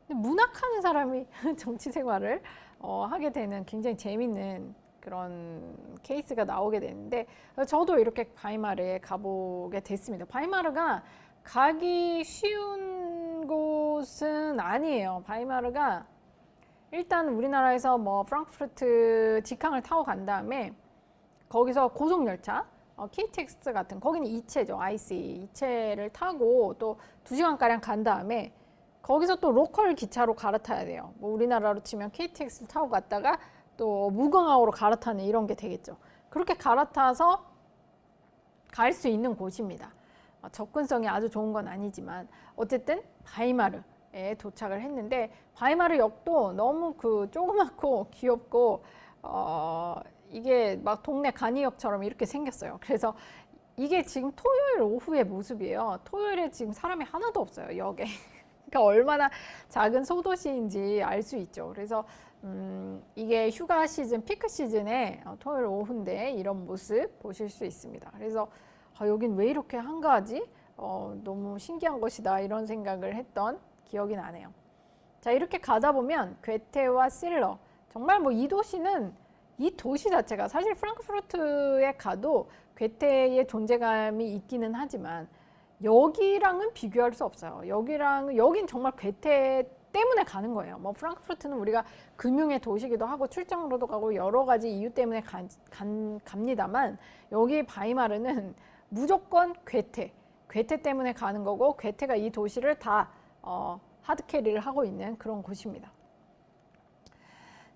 근데 문학하는 사람이 정치 생활을 하게 되는 굉장히 재밌는 그런 케이스가 나오게 되는데 저도 이렇게 바이마르에 가보게 됐습니다. 바이마르가 가기 쉬운 곳은 아니에요. 바이마르가 일단 우리나라에서 뭐 프랑크푸르트 직항을 타고 간 다음에 거기서 고속열차 KTX 같은 거기는 이체죠. IC 이체를 타고 또 2시간가량 간 다음에 거기서 또 로컬 기차로 갈아타야 돼요. 뭐 우리나라로 치면 KTX를 타고 갔다가 또 무궁화호로 갈아타는 이런 게 되겠죠. 그렇게 갈아타서 갈 수 있는 곳입니다. 접근성이 아주 좋은 건 아니지만 어쨌든 바이마르에 도착을 했는데 바이마르 역도 너무 그 조그맣고 귀엽고 이게 막 동네 간이역처럼 이렇게 생겼어요. 그래서 이게 지금 토요일 오후의 모습이에요. 토요일에 지금 사람이 하나도 없어요, 역에. 그러니까 얼마나 작은 소도시인지 알 수 있죠. 그래서 이게 휴가 시즌, 피크 시즌에 토요일 오후인데 이런 모습 보실 수 있습니다. 그래서 여긴 왜 이렇게 한가하지? 너무 신기한 것이다 이런 생각을 했던 기억이 나네요. 자, 이렇게 가다 보면 괴테와 실러 정말 뭐 이 도시는 이 도시 자체가 사실 프랑크푸르트에 가도 괴테의 존재감이 있기는 하지만 여기랑은 비교할 수 없어요. 여긴 정말 괴테 때문에 가는 거예요. 뭐 프랑크푸르트는 우리가 금융의 도시기도 하고 출장으로도 가고 여러 가지 이유 때문에 갑니다만 여기 바이마르는 무조건 괴테 때문에 가는 거고 괴테가 이 도시를 다 하드캐리를 하고 있는 그런 곳입니다.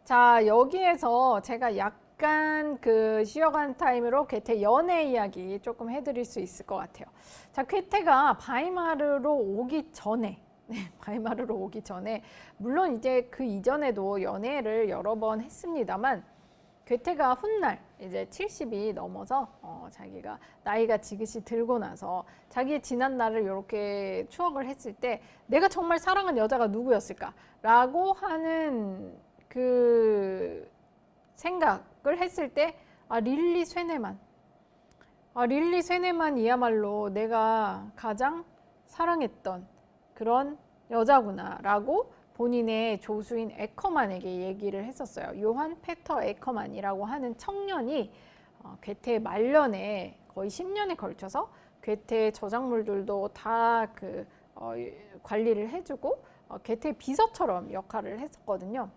자, 여기에서 제가 약간 그 쉬어간 타임으로 괴테 연애 이야기 조금 해드릴 수 있을 것 같아요. 자, 괴테가 바이마르로 오기 전에 바이마르로 오기 전에 물론 이제 그 이전에도 연애를 여러 번 했습니다만 괴테가 훗날 이제 70이 넘어서 자기가 나이가 지긋이 들고 나서 자기의 지난 날을 이렇게 추억을 했을 때 내가 정말 사랑한 여자가 누구였을까라고 하는 그 생각을 했을 때 릴리 쇠네만이야말로 내가 가장 사랑했던 그런 여자구나라고 본인의 조수인 에커만에게 얘기를 했었어요. 요한 페터 에커만이라고 하는 청년이 괴테 말년에 거의 10년에 걸쳐서 괴테 저작물들도 다 그 관리를 해주고 괴테 비서처럼 역할을 했었거든요.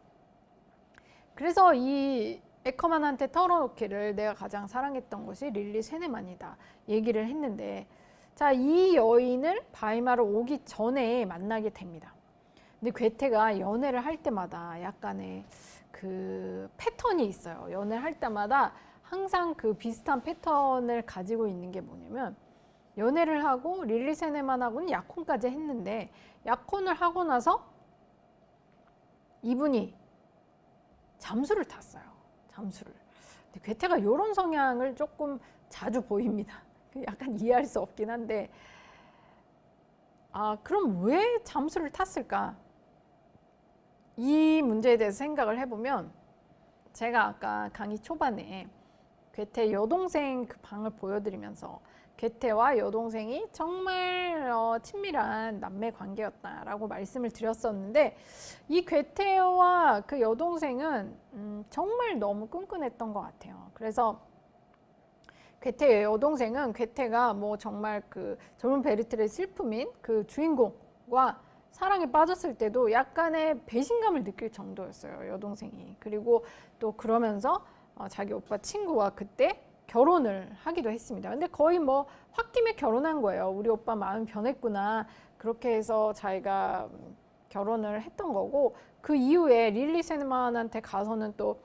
그래서 이 에커만한테 털어놓기를 내가 가장 사랑했던 것이 릴리 쇠네만이다 얘기를 했는데, 자, 이 여인을 바이마르 오기 전에 만나게 됩니다. 근데 괴테가 연애를 할 때마다 약간의 그 패턴이 있어요. 연애를 할 때마다 항상 그 비슷한 패턴을 가지고 있는 게 뭐냐면, 연애를 하고 릴리 쇠네만하고는 약혼까지 했는데 약혼을 하고 나서 이분이 잠수를 탔어요. 잠수를. 근데 괴테가 이런 성향을 조금 자주 보입니다. 약간 이해할 수 없긴 한데, 그럼 왜 잠수를 탔을까? 이 문제에 대해서 생각을 해보면, 제가 아까 강의 초반에 괴테 여동생 그 방을 보여드리면서 괴테와 여동생이 정말 친밀한 남매 관계였다라고 말씀을 드렸었는데, 이 괴테와 그 여동생은 정말 너무 끈끈했던 것 같아요. 그래서 괴테의 여동생은 괴테가 뭐 정말 그 젊은 베르텔의 슬픔인 그 주인공과 사랑에 빠졌을 때도 약간의 배신감을 느낄 정도였어요, 여동생이. 그리고 또 그러면서 자기 오빠 친구와 그때 결혼을 하기도 했습니다. 근데 거의 뭐 홧김에 결혼한 거예요. 우리 오빠 마음 변했구나. 그렇게 해서 자기가 결혼을 했던 거고, 그 이후에 릴리 쇠네만한테 가서는 또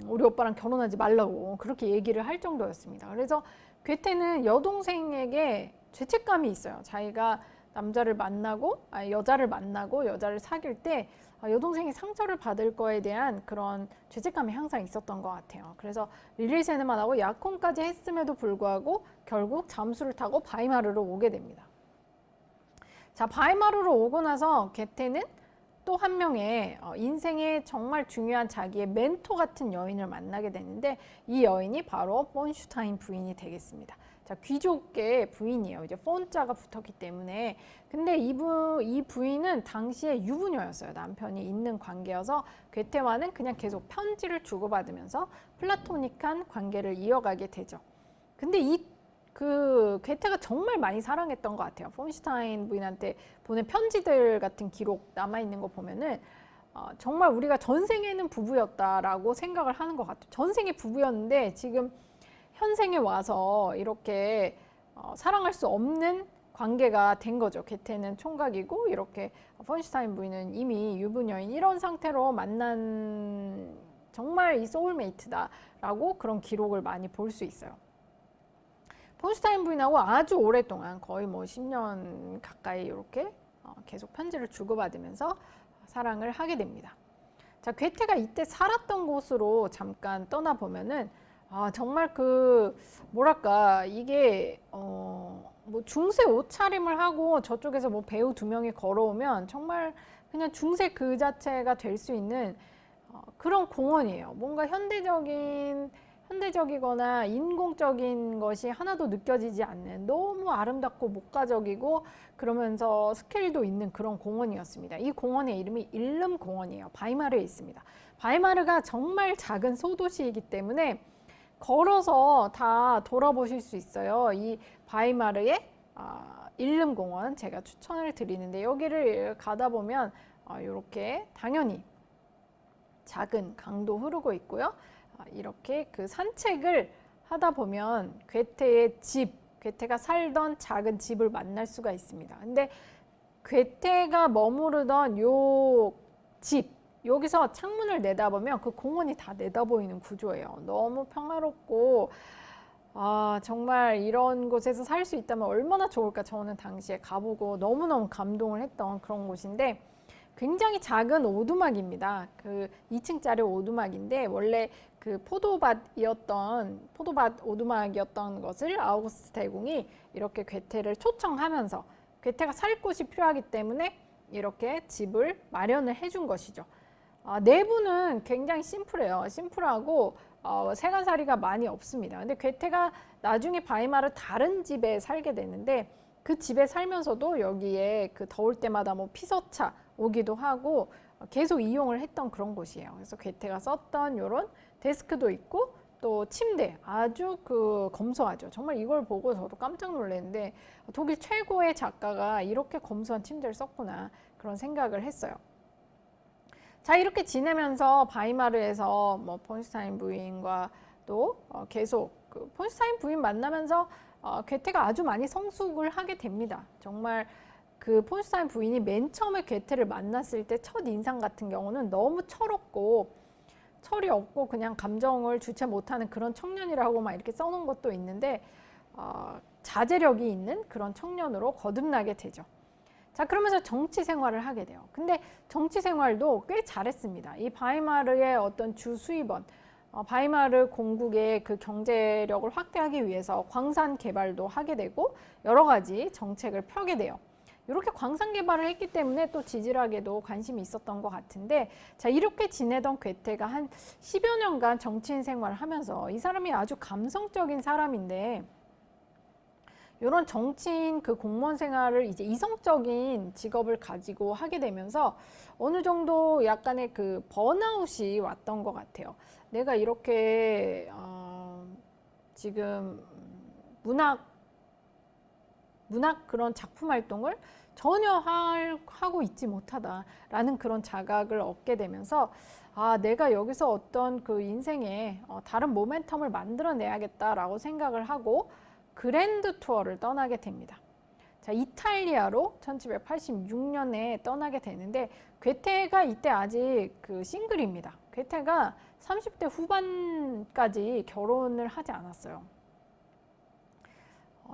우리 오빠랑 결혼하지 말라고 그렇게 얘기를 할 정도였습니다. 그래서 괴테는 여동생에게 죄책감이 있어요. 자기가 남자를 만나고 여자를 만나고 여자를 사귈 때 여동생이 상처를 받을 거에 대한 그런 죄책감이 항상 있었던 것 같아요. 그래서 릴리 쇠네만하고 약혼까지 했음에도 불구하고 결국 잠수를 타고 바이마르로 오게 됩니다. 자, 바이마르로 오고 나서 괴테는 또 한 명의 인생에 정말 중요한 자기의 멘토 같은 여인을 만나게 되는데, 이 여인이 바로 폰슈타인 부인이 되겠습니다. 자, 귀족의 부인이에요. 이제 폰자가 붙었기 때문에. 근데 이 부인은 당시에 유부녀였어요. 남편이 있는 관계여서 괴테와는 그냥 계속 편지를 주고받으면서 플라토닉한 관계를 이어가게 되죠. 근데 그 괴테가 정말 많이 사랑했던 것 같아요. 폰슈타인 부인한테 보낸 편지들 같은 기록 남아있는 거 보면은 정말 우리가 전생에는 부부였다라고 생각을 하는 것 같아요. 전생에 부부였는데 지금 현생에 와서 이렇게 사랑할 수 없는 관계가 된 거죠. 괴테는 총각이고 이렇게 폰슈타인 부인은 이미 유부녀인 이런 상태로 만난 정말 이 소울메이트다라고 그런 기록을 많이 볼 수 있어요. 폰슈타인 부인하고 아주 오랫동안 거의 뭐 10년 가까이 이렇게 계속 편지를 주고받으면서 사랑을 하게 됩니다. 자, 괴테가 이때 살았던 곳으로 잠깐 떠나보면은 정말 그 뭐랄까 이게 뭐 중세 옷차림을 하고 저쪽에서 뭐 배우 2명이 걸어오면 정말 그냥 중세 그 자체가 될 수 있는 그런 공원이에요. 뭔가 현대적이거나 인공적인 것이 하나도 느껴지지 않는 너무 아름답고 목가적이고 그러면서 스케일도 있는 그런 공원이었습니다. 이 공원의 이름이 일름 공원이에요. 바이마르에 있습니다. 바이마르가 정말 작은 소도시이기 때문에 걸어서 다 돌아보실 수 있어요. 이 바이마르의 일름공원 제가 추천을 드리는데, 여기를 가다 보면 이렇게 당연히 작은 강도 흐르고 있고요. 이렇게 그 산책을 하다 보면 괴테의 집, 괴테가 살던 작은 집을 만날 수가 있습니다. 근데 괴테가 머무르던 요 집, 여기서 창문을 내다보면 그 공원이 다 내다보이는 구조예요. 너무 평화롭고, 정말 이런 곳에서 살 수 있다면 얼마나 좋을까. 저는 당시에 가보고 너무너무 감동을 했던 그런 곳인데, 굉장히 작은 오두막입니다. 그 2층짜리 오두막인데, 원래 그 포도밭 오두막이었던 것을 아우구스트 대공이 이렇게 괴테를 초청하면서, 괴테가 살 곳이 필요하기 때문에 이렇게 집을 마련을 해준 것이죠. 내부는 굉장히 심플해요. 심플하고 세간살이가 많이 없습니다. 근데 괴테가 나중에 바이마르 다른 집에 살게 되는데, 그 집에 살면서도 여기에 그 더울 때마다 뭐 피서차 오기도 하고 계속 이용을 했던 그런 곳이에요. 그래서 괴테가 썼던 이런 데스크도 있고, 또 침대 아주 그 검소하죠. 정말 이걸 보고 저도 깜짝 놀랐는데, 독일 최고의 작가가 이렇게 검소한 침대를 썼구나, 그런 생각을 했어요. 자, 이렇게 지내면서 바이마르에서 뭐 폰슈타인 부인과 또 계속 그 폰슈타인 부인 만나면서 괴테가 아주 많이 성숙을 하게 됩니다. 정말 그 폰슈타인 부인이 맨 처음에 괴테를 만났을 때 첫 인상 같은 경우는 너무 철없고 철이 없고 그냥 감정을 주체 못하는 그런 청년이라고 막 이렇게 써놓은 것도 있는데, 자제력이 있는 그런 청년으로 거듭나게 되죠. 자, 그러면서 정치 생활을 하게 돼요. 근데 정치 생활도 꽤 잘했습니다. 이 바이마르의 어떤 주수입원, 바이마르 공국의 그 경제력을 확대하기 위해서 광산 개발도 하게 되고 여러 가지 정책을 펴게 돼요. 이렇게 광산 개발을 했기 때문에 또 지질학에도 관심이 있었던 것 같은데, 자, 이렇게 지내던 괴테가 한 10여 년간 정치인 생활을 하면서, 이 사람이 아주 감성적인 사람인데 이런 정치인 그 공무원 생활을 이제 이성적인 직업을 가지고 하게 되면서 어느 정도 약간의 그 번아웃이 왔던 것 같아요. 내가 이렇게 지금 문학 그런 작품 활동을 전혀 하고 있지 못하다라는 그런 자각을 얻게 되면서, 내가 여기서 어떤 그 인생에 다른 모멘텀을 만들어내야겠다라고 생각을 하고 그랜드 투어를 떠나게 됩니다. 자, 이탈리아로 1786년에 떠나게 되는데, 괴테가 이때 아직 그 싱글입니다. 괴테가 30대 후반까지 결혼을 하지 않았어요.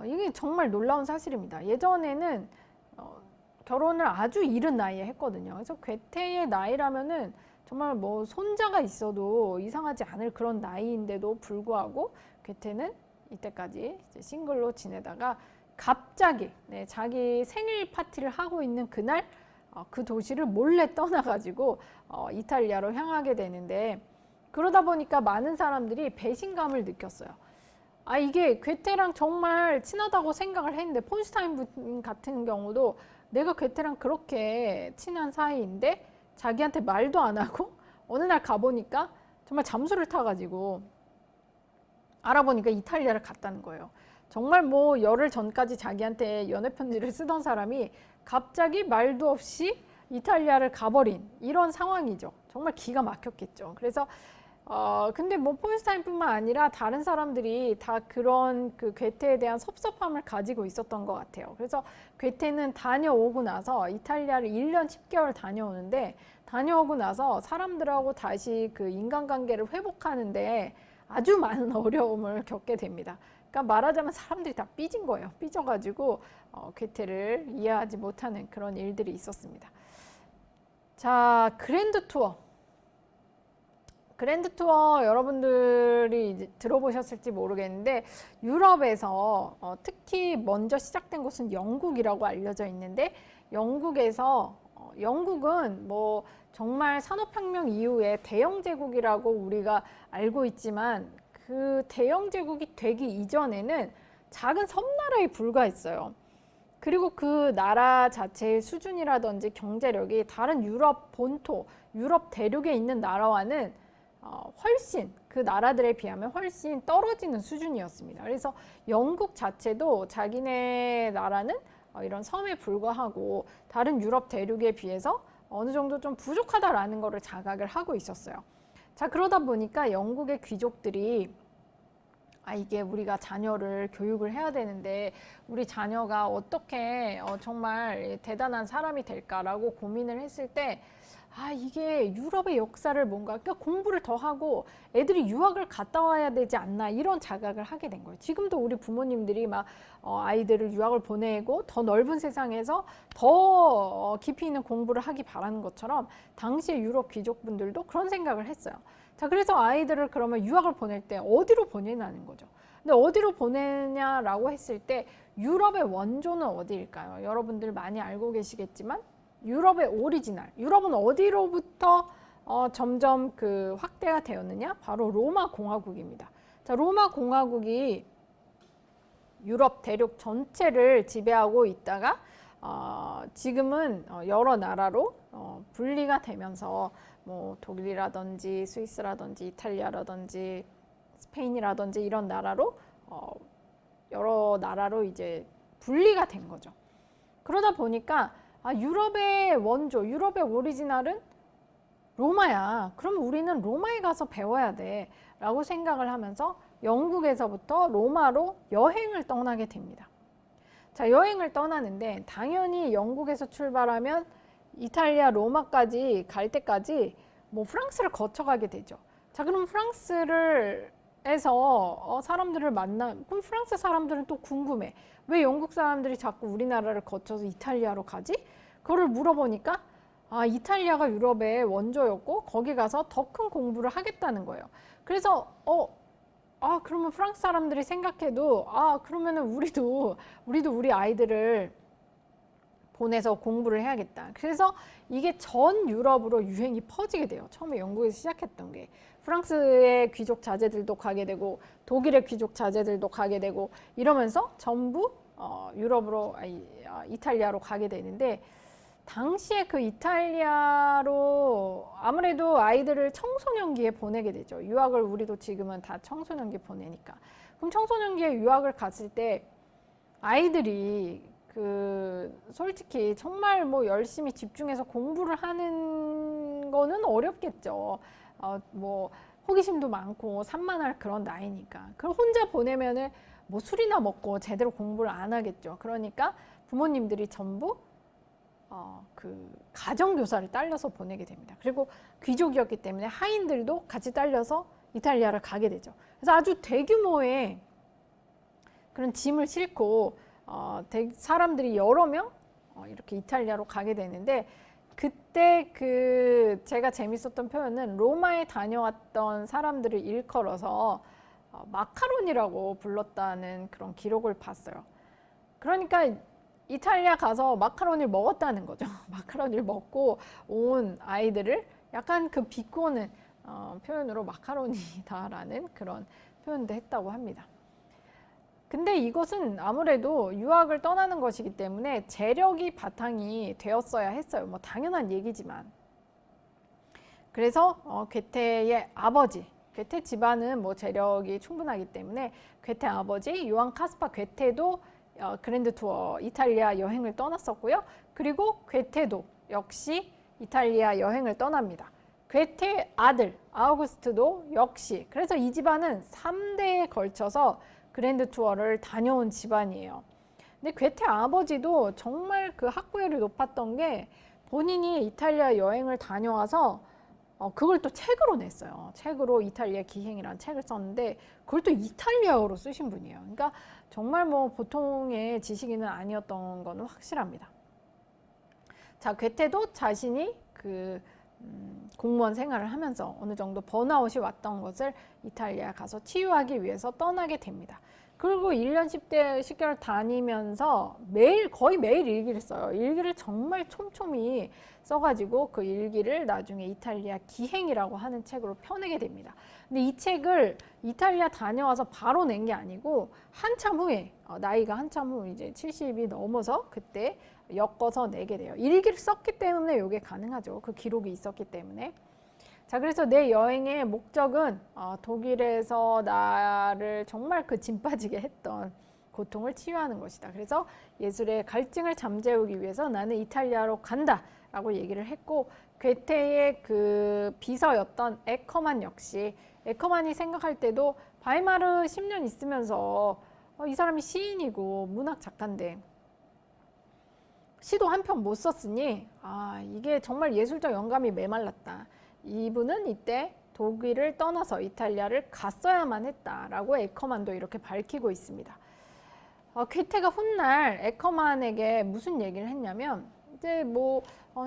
이게 정말 놀라운 사실입니다. 예전에는 결혼을 아주 이른 나이에 했거든요. 그래서 괴테의 나이라면은 정말 뭐 손자가 있어도 이상하지 않을 그런 나이인데도 불구하고 괴테는 이때까지 이제 싱글로 지내다가 갑자기 자기 생일 파티를 하고 있는 그날 그 도시를 몰래 떠나가지고 이탈리아로 향하게 되는데, 그러다 보니까 많은 사람들이 배신감을 느꼈어요. 이게 괴테랑 정말 친하다고 생각을 했는데, 폰슈타인 같은 경우도 내가 괴테랑 그렇게 친한 사이인데 자기한테 말도 안 하고 어느 날 가보니까 정말 잠수를 타가지고 알아보니까 이탈리아를 갔다는 거예요. 정말 뭐 열흘 전까지 자기한테 연애 편지를 쓰던 사람이 갑자기 말도 없이 이탈리아를 가버린 이런 상황이죠. 정말 기가 막혔겠죠. 그래서 근데 뭐 폰슈타인뿐만 아니라 다른 사람들이 다 그런 그 괴테에 대한 섭섭함을 가지고 있었던 것 같아요. 그래서 괴테는 다녀오고 나서 이탈리아를 1년 10개월 다녀오는데, 다녀오고 나서 사람들하고 다시 그 인간관계를 회복하는데 아주 많은 어려움을 겪게 됩니다. 그러니까 말하자면 사람들이 다 삐진 거예요. 삐져가지고 괴테를 이해하지 못하는 그런 일들이 있었습니다. 자, 그랜드 투어. 그랜드 투어 여러분들이 이제 들어보셨을지 모르겠는데, 유럽에서 특히 먼저 시작된 곳은 영국이라고 알려져 있는데, 영국은 뭐 정말 산업혁명 이후에 대영 제국이라고 우리가 알고 있지만, 그 대영 제국이 되기 이전에는 작은 섬나라에 불과했어요. 그리고 그 나라 자체의 수준이라든지 경제력이 다른 유럽 본토, 유럽 대륙에 있는 나라와는 훨씬 그 나라들에 비하면 훨씬 떨어지는 수준이었습니다. 그래서 영국 자체도 자기네 나라는 이런 섬에 불과하고 다른 유럽 대륙에 비해서 어느 정도 좀 부족하다라는 거를 자각을 하고 있었어요. 자, 그러다 보니까 영국의 귀족들이 이게 우리가 자녀를 교육을 해야 되는데 우리 자녀가 어떻게 정말 대단한 사람이 될까라고 고민을 했을 때 이게 유럽의 역사를 뭔가 그러니까 공부를 더 하고 애들이 유학을 갔다 와야 되지 않나 이런 자각을 하게 된 거예요. 지금도 우리 부모님들이 막 아이들을 유학을 보내고 더 넓은 세상에서 더 깊이 있는 공부를 하기 바라는 것처럼 당시에 유럽 귀족분들도 그런 생각을 했어요. 자, 그래서 아이들을 그러면 유학을 보낼 때 어디로 보내냐는 거죠. 근데 어디로 보내냐라고 했을 때 유럽의 원조는 어디일까요? 여러분들 많이 알고 계시겠지만 유럽의 오리지널, 유럽은 어디로부터 점점 그 확대가 되었느냐? 바로 로마 공화국입니다. 자, 로마 공화국이 유럽 대륙 전체를 지배하고 있다가 지금은 여러 나라로 분리가 되면서 뭐 독일이라든지 스위스라든지 이탈리아라든지 스페인이라든지 이런 나라로 여러 나라로 이제 분리가 된 거죠. 그러다 보니까 유럽의 원조, 유럽의 오리지널은 로마야. 그럼 우리는 로마에 가서 배워야 돼 라고 생각을 하면서 영국에서부터 로마로 여행을 떠나게 됩니다. 자, 여행을 떠나는데 당연히 영국에서 출발하면 이탈리아 로마까지 갈 때까지 뭐 프랑스를 거쳐가게 되죠. 자, 그럼 프랑스를 에서 사람들을 그럼 프랑스 사람들은 또 궁금해. 왜 영국 사람들이 자꾸 우리나라를 거쳐서 이탈리아로 가지? 그거를 물어보니까 이탈리아가 유럽의 원조였고 거기 가서 더 큰 공부를 하겠다는 거예요. 그래서 그러면 프랑스 사람들이 생각해도 그러면은 우리도 우리 아이들을 보내서 공부를 해야겠다. 그래서 이게 전 유럽으로 유행이 퍼지게 돼요. 처음에 영국에서 시작했던 게 프랑스의 귀족 자제들도 가게 되고 독일의 귀족 자제들도 가게 되고 이러면서 전부 유럽으로 이탈리아로 가게 되는데 당시에 그 이탈리아로 아무래도 아이들을 청소년기에 보내게 되죠. 유학을 우리도 지금은 다 청소년기에 보내니까. 그럼 청소년기에 유학을 갔을 때 아이들이 솔직히 정말 뭐 열심히 집중해서 공부를 하는 거는 어렵겠죠. 뭐 호기심도 많고 산만할 그런 나이니까. 그럼 혼자 보내면은 뭐 술이나 먹고 제대로 공부를 안 하겠죠. 그러니까 부모님들이 전부 가정교사를 딸려서 보내게 됩니다. 그리고 귀족이었기 때문에 하인들도 같이 딸려서 이탈리아를 가게 되죠. 그래서 아주 대규모의 그런 짐을 싣고 사람들이 여러 명 이렇게 이탈리아로 가게 되는데 그때 제가 재밌었던 표현은 로마에 다녀왔던 사람들을 일컬어서 마카로니라고 불렀다는 그런 기록을 봤어요. 그러니까 이탈리아 가서 마카로니를 먹었다는 거죠. 마카로니를 먹고 온 아이들을 약간 비꼬는 표현으로 마카로니다라는 그런 표현도 했다고 합니다. 근데 이것은 아무래도 유학을 떠나는 것이기 때문에 재력이 바탕이 되었어야 했어요. 뭐 당연한 얘기지만. 그래서 괴테의 아버지, 괴테 집안은 뭐 재력이 충분하기 때문에 괴테 아버지 요한 카스파 괴테도 그랜드 투어 이탈리아 여행을 떠났었고요. 그리고 괴테도 역시 이탈리아 여행을 떠납니다. 괴테 아들 아우구스트도 역시. 그래서 이 집안은 3대에 걸쳐서 그랜드 투어를 다녀온 집안이에요. 근데 괴테 아버지도 정말 학구열이 높았던 게 본인이 이탈리아 여행을 다녀와서 그걸 또 책으로 냈어요. 책으로 이탈리아 기행이라는 책을 썼는데 그걸 또 이탈리아어로 쓰신 분이에요. 그러니까 정말 뭐 보통의 지식인은 아니었던 건 확실합니다. 자, 괴테도 자신이 공무원 생활을 하면서 어느 정도 번아웃이 왔던 것을 이탈리아 가서 치유하기 위해서 떠나게 됩니다. 그리고 1년 10개월 다니면서 거의 매일 일기를 써요. 일기를 정말 촘촘히 써가지고 그 일기를 나중에 이탈리아 기행이라고 하는 책으로 펴내게 됩니다. 근데 이 책을 이탈리아 다녀와서 바로 낸 게 아니고 한참 후에 나이가 한참 후 이제 70이 넘어서 그때 엮어서 내게 돼요. 일기를 썼기 때문에 이게 가능하죠. 그 기록이 있었기 때문에. 자, 그래서 내 여행의 목적은 독일에서 나를 정말 짐 빠지게 했던 고통을 치유하는 것이다. 그래서 예술의 갈증을 잠재우기 위해서 나는 이탈리아로 간다라고 얘기를 했고, 괴테의 그 비서였던 에커만 역시, 에커만이 생각할 때도 바이마르 10년 있으면서 이 사람이 시인이고 문학 작가인데 시도 한 편 못 썼으니 이게 정말 예술적 영감이 메말랐다. 이분은 이때 독일을 떠나서 이탈리아를 갔어야만 했다라고 에커만도 이렇게 밝히고 있습니다. 괴테가 훗날 에커만에게 무슨 얘기를 했냐면, 이제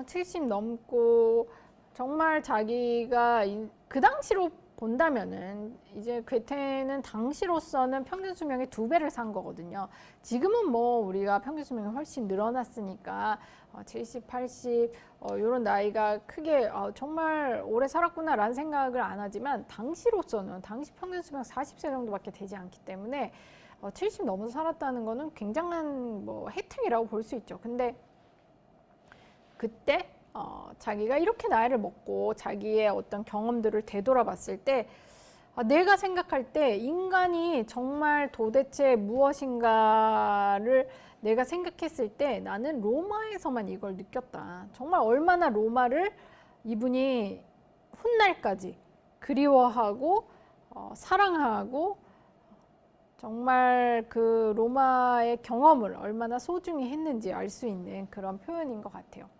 70 넘고 정말 자기가 그 당시로 본다면은 이제 괴테는 당시로서는 평균 수명의 2배를 산 거거든요. 지금은 우리가 평균 수명이 훨씬 늘어났으니까 70, 80 이런 나이가 크게 정말 오래 살았구나라는 생각을 안 하지만, 당시로서는 당시 평균 수명 40세 정도밖에 되지 않기 때문에 70 넘어서 살았다는 거는 굉장한 혜택이라고 볼 수 있죠. 근데 그때 자기가 이렇게 나이를 먹고 자기의 어떤 경험들을 되돌아봤을 때, 내가 생각할 때 인간이 정말 도대체 무엇인가를 내가 생각했을 때 나는 로마에서만 이걸 느꼈다. 정말 얼마나 로마를 이분이 훗날까지 그리워하고 사랑하고 정말 그 로마의 경험을 얼마나 소중히 했는지 알 수 있는 그런 표현인 것 같아요.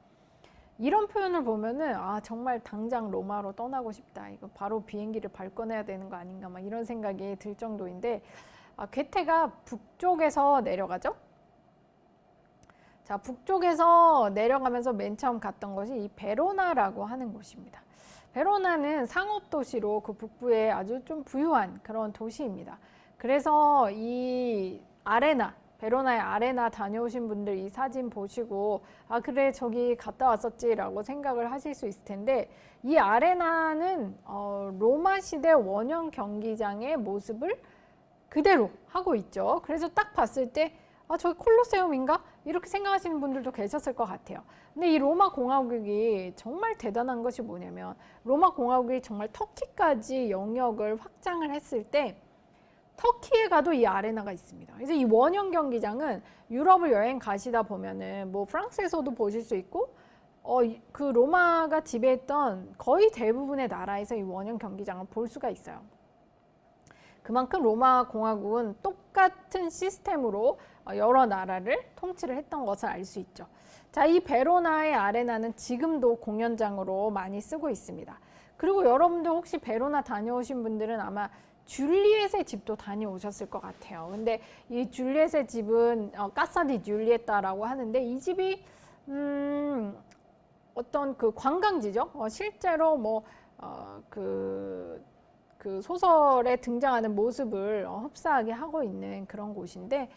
이런 표현을 보면은 정말 당장 로마로 떠나고 싶다. 이거 바로 비행기를 발권해야 되는 거 아닌가 막 이런 생각이 들 정도인데, 괴테가 북쪽에서 내려가죠. 자, 북쪽에서 내려가면서 맨 처음 갔던 것이 이 베로나라고 하는 곳입니다. 베로나는 상업 도시로 그 북부에 아주 좀 부유한 그런 도시입니다. 그래서 이 베로나의 아레나 다녀오신 분들 이 사진 보시고 그래 저기 갔다 왔었지 라고 생각을 하실 수 있을 텐데, 이 아레나는 로마 시대 원형 경기장의 모습을 그대로 하고 있죠. 그래서 딱 봤을 때 저기 콜로세움인가? 이렇게 생각하시는 분들도 계셨을 것 같아요. 근데 이 로마 공화국이 정말 대단한 것이 뭐냐면, 로마 공화국이 정말 터키까지 영역을 확장을 했을 때 터키에 가도 이 아레나가 있습니다. 그래서 이 원형 경기장은 유럽을 여행 가시다 보면은 프랑스에서도 보실 수 있고, 그 로마가 지배했던 거의 대부분의 나라에서 이 원형 경기장을 볼 수가 있어요. 그만큼 로마 공화국은 똑같은 시스템으로 여러 나라를 통치를 했던 것을 알 수 있죠. 자, 이 베로나의 아레나는 지금도 공연장으로 많이 쓰고 있습니다. 그리고 여러분들 혹시 베로나 다녀오신 분들은 아마 줄리엣의 집도 다녀오셨을 것 같아요. 근데 이 줄리엣의 집은 까사 디 줄리에타라고 하는데, 이 집이 어떤 그 관광지죠. 실제로 그 소설에 등장하는 모습을 흡사하게 하고 있는 그런 곳인데,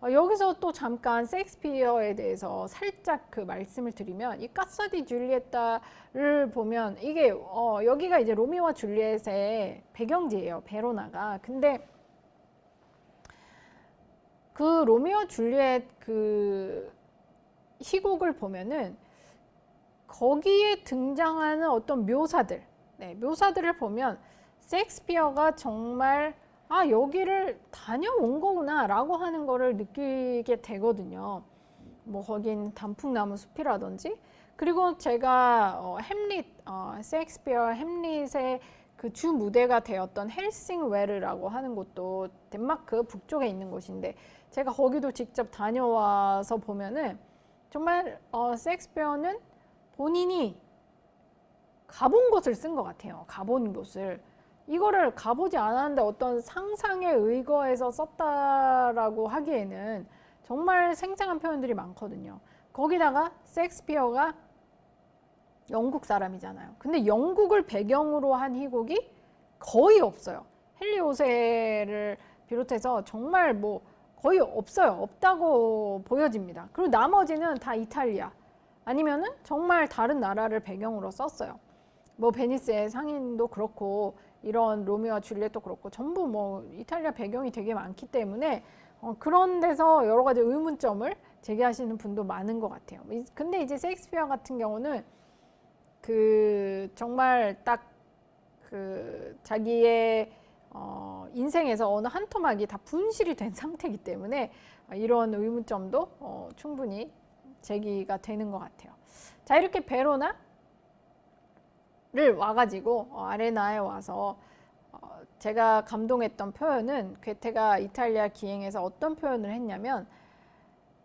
여기서 또 잠깐 셰익스피어에 대해서 살짝 그 말씀을 드리면, 이 까사 디 줄리에타를 보면 이게 여기가 이제 로미오와 줄리엣의 배경지예요, 베로나가. 근데 그 로미오와 줄리엣 그 희곡을 보면은 거기에 등장하는 어떤 묘사들, 묘사들을 보면 셰익스피어가 정말 여기를 다녀온 거구나 라고 하는 거를 느끼게 되거든요. 거긴 단풍나무 숲이라든지, 그리고 제가 셰익스피어 햄릿의 그 주 무대가 되었던 헬싱웨르라고 하는 곳도 덴마크 북쪽에 있는 곳인데, 제가 거기도 직접 다녀와서 보면은 정말 셰익스피어는 본인이 가본 곳을 쓴 것 같아요. 가본 곳을. 이거를 가보지 않았는데 어떤 상상에 의거해서 썼다라고 하기에는 정말 생생한 표현들이 많거든요. 거기다가 셰익스피어가 영국 사람이잖아요. 근데 영국을 배경으로 한 희곡이 거의 없어요. 헨리 5세를 비롯해서 정말 거의 없어요. 없다고 보여집니다. 그리고 나머지는 다 이탈리아 아니면은 정말 다른 나라를 배경으로 썼어요. 베니스의 상인도 그렇고 이런 로미오와 줄리엣도 그렇고 전부 이탈리아 배경이 되게 많기 때문에 그런 데서 여러 가지 의문점을 제기하시는 분도 많은 것 같아요. 근데 이제 셰익스피어 같은 경우는 그 정말 딱 그 자기의 인생에서 어느 한 토막이 다 분실이 된 상태이기 때문에 이런 의문점도 충분히 제기가 되는 것 같아요. 자, 이렇게 베로나를 와가지고 아레나에 와서 제가 감동했던 표현은 괴테가 이탈리아 기행에서 어떤 표현을 했냐면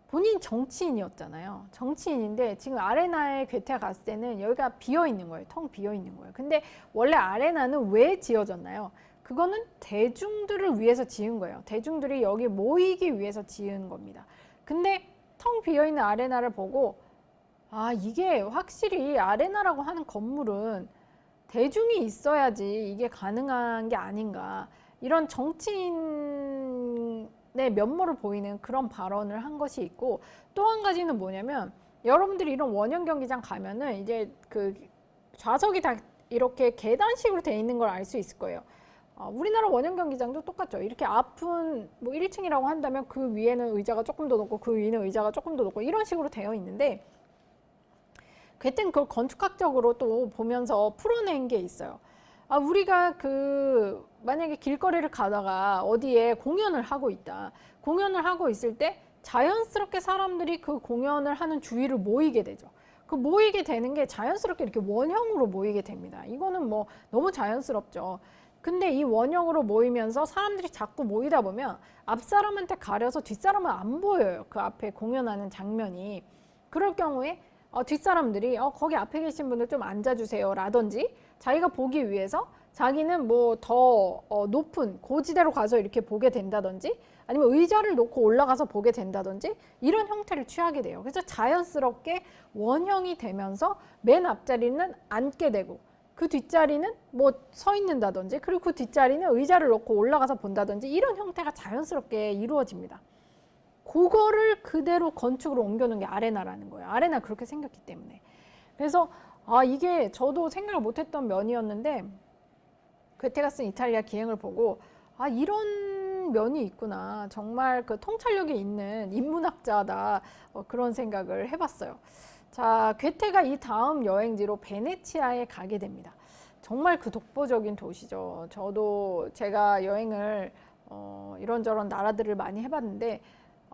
본인 정치인이었잖아요. 정치인인데 지금 아레나에 괴테가 갔을 때는 여기가 비어 있는 거예요. 텅 비어 있는 거예요. 근데 원래 아레나는 왜 지어졌나요? 그거는 대중들을 위해서 지은 거예요. 대중들이 여기 모이기 위해서 지은 겁니다. 근데 텅 비어 있는 아레나를 보고 이게 확실히 아레나라고 하는 건물은 대중이 있어야지 이게 가능한 게 아닌가. 이런 정치인의 면모를 보이는 그런 발언을 한 것이 있고, 또 한 가지는 뭐냐면 여러분들이 이런 원형 경기장 가면은 이제 그 좌석이 다 이렇게 계단식으로 되어 있는 걸 알 수 있을 거예요. 우리나라 원형 경기장도 똑같죠. 이렇게 앞은 뭐 1층이라고 한다면 그 위에는 의자가 조금 더 높고 그 위는 의자가 조금 더 높고 이런 식으로 되어 있는데, 괴테는 그걸 건축학적으로 또 보면서 풀어낸 게 있어요. 우리가 만약에 길거리를 가다가 어디에 공연을 하고 있다. 공연을 하고 있을 때 자연스럽게 사람들이 그 공연을 하는 주위를 모이게 되죠. 그 모이게 되는 게 자연스럽게 이렇게 원형으로 모이게 됩니다. 이거는 뭐 너무 자연스럽죠. 근데 이 원형으로 모이면서 사람들이 자꾸 모이다 보면 앞 사람한테 가려서 뒷 사람은 안 보여요. 그 앞에 공연하는 장면이. 그럴 경우에 뒷사람들이 거기 앞에 계신 분들 좀 앉아주세요 라든지, 자기가 보기 위해서 자기는 뭐 더 높은 고지대로 가서 이렇게 보게 된다든지, 아니면 의자를 놓고 올라가서 보게 된다든지 이런 형태를 취하게 돼요. 그래서 자연스럽게 원형이 되면서 맨 앞자리는 앉게 되고 그 뒷자리는 뭐 서 있는다든지, 그리고 그 뒷자리는 의자를 놓고 올라가서 본다든지 이런 형태가 자연스럽게 이루어집니다. 그거를 그대로 건축으로 옮겨놓은 게 아레나라는 거예요. 아레나 그렇게 생겼기 때문에. 그래서 이게 저도 생각을 못했던 면이었는데, 괴테가 쓴 이탈리아 기행을 보고 이런 면이 있구나. 정말 그 통찰력이 있는 인문학자다. 그런 생각을 해봤어요. 자, 괴테가 이 다음 여행지로 베네치아에 가게 됩니다. 정말 그 독보적인 도시죠. 저도 제가 여행을 이런저런 나라들을 많이 해봤는데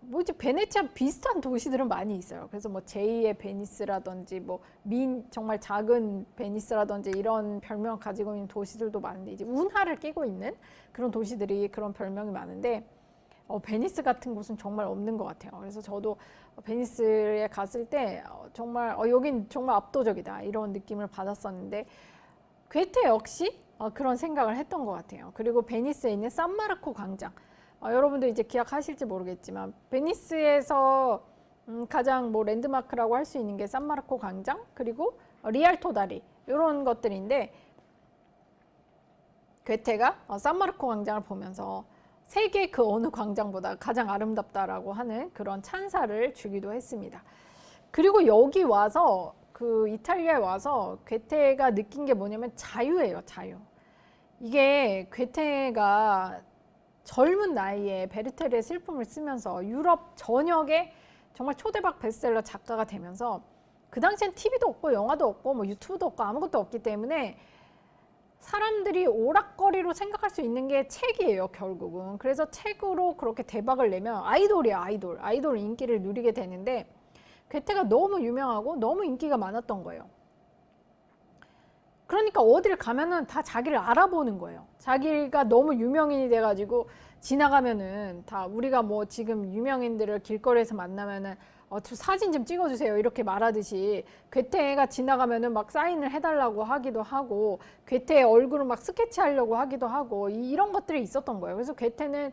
뭐 이제 베네치아 비슷한 도시들은 많이 있어요. 그래서 뭐 제2의 베니스라든지 뭐 정말 작은 베니스라든지 이런 별명을 가지고 있는 도시들도 많은데, 이제 운하를 끼고 있는 그런 도시들이 그런 별명이 많은데 베니스 같은 곳은 정말 없는 것 같아요. 그래서 저도 베니스에 갔을 때 정말 여긴 정말 압도적이다 이런 느낌을 받았었는데, 괴테 역시 그런 생각을 했던 것 같아요. 그리고 베니스에 있는 산마르코 광장, 여러분들 이제 기억하실지 모르겠지만 베니스에서 가장 뭐 랜드마크라고 할 수 있는 게 산마르코 광장, 그리고 리알토 다리 이런 것들인데, 괴테가 산마르코 광장을 보면서 세계 그 어느 광장보다 가장 아름답다라고 하는 그런 찬사를 주기도 했습니다. 그리고 여기 와서 그 이탈리아에 와서 괴테가 느낀 게 뭐냐면 자유예요. 자유. 이게 괴테가 젊은 나이에 베르테르의 슬픔을 쓰면서 유럽 전역에 정말 초대박 베스트셀러 작가가 되면서, 그 당시엔 TV도 없고 영화도 없고 뭐 유튜브도 없고 아무것도 없기 때문에 사람들이 오락거리로 생각할 수 있는 게 책이에요, 결국은. 그래서 책으로 그렇게 대박을 내면 아이돌이야, 아이돌 인기를 누리게 되는데, 괴테가 너무 유명하고 너무 인기가 많았던 거예요. 그러니까 어디를 가면은 다 자기를 알아보는 거예요. 자기가 너무 유명인이 돼가지고 지나가면은 다, 우리가 뭐 지금 유명인들을 길거리에서 만나면은 저 사진 좀 찍어주세요 이렇게 말하듯이, 괴테가 지나가면은 막 사인을 해달라고 하기도 하고, 괴테의 얼굴을 막 스케치하려고 하기도 하고, 이런 것들이 있었던 거예요. 그래서 괴테는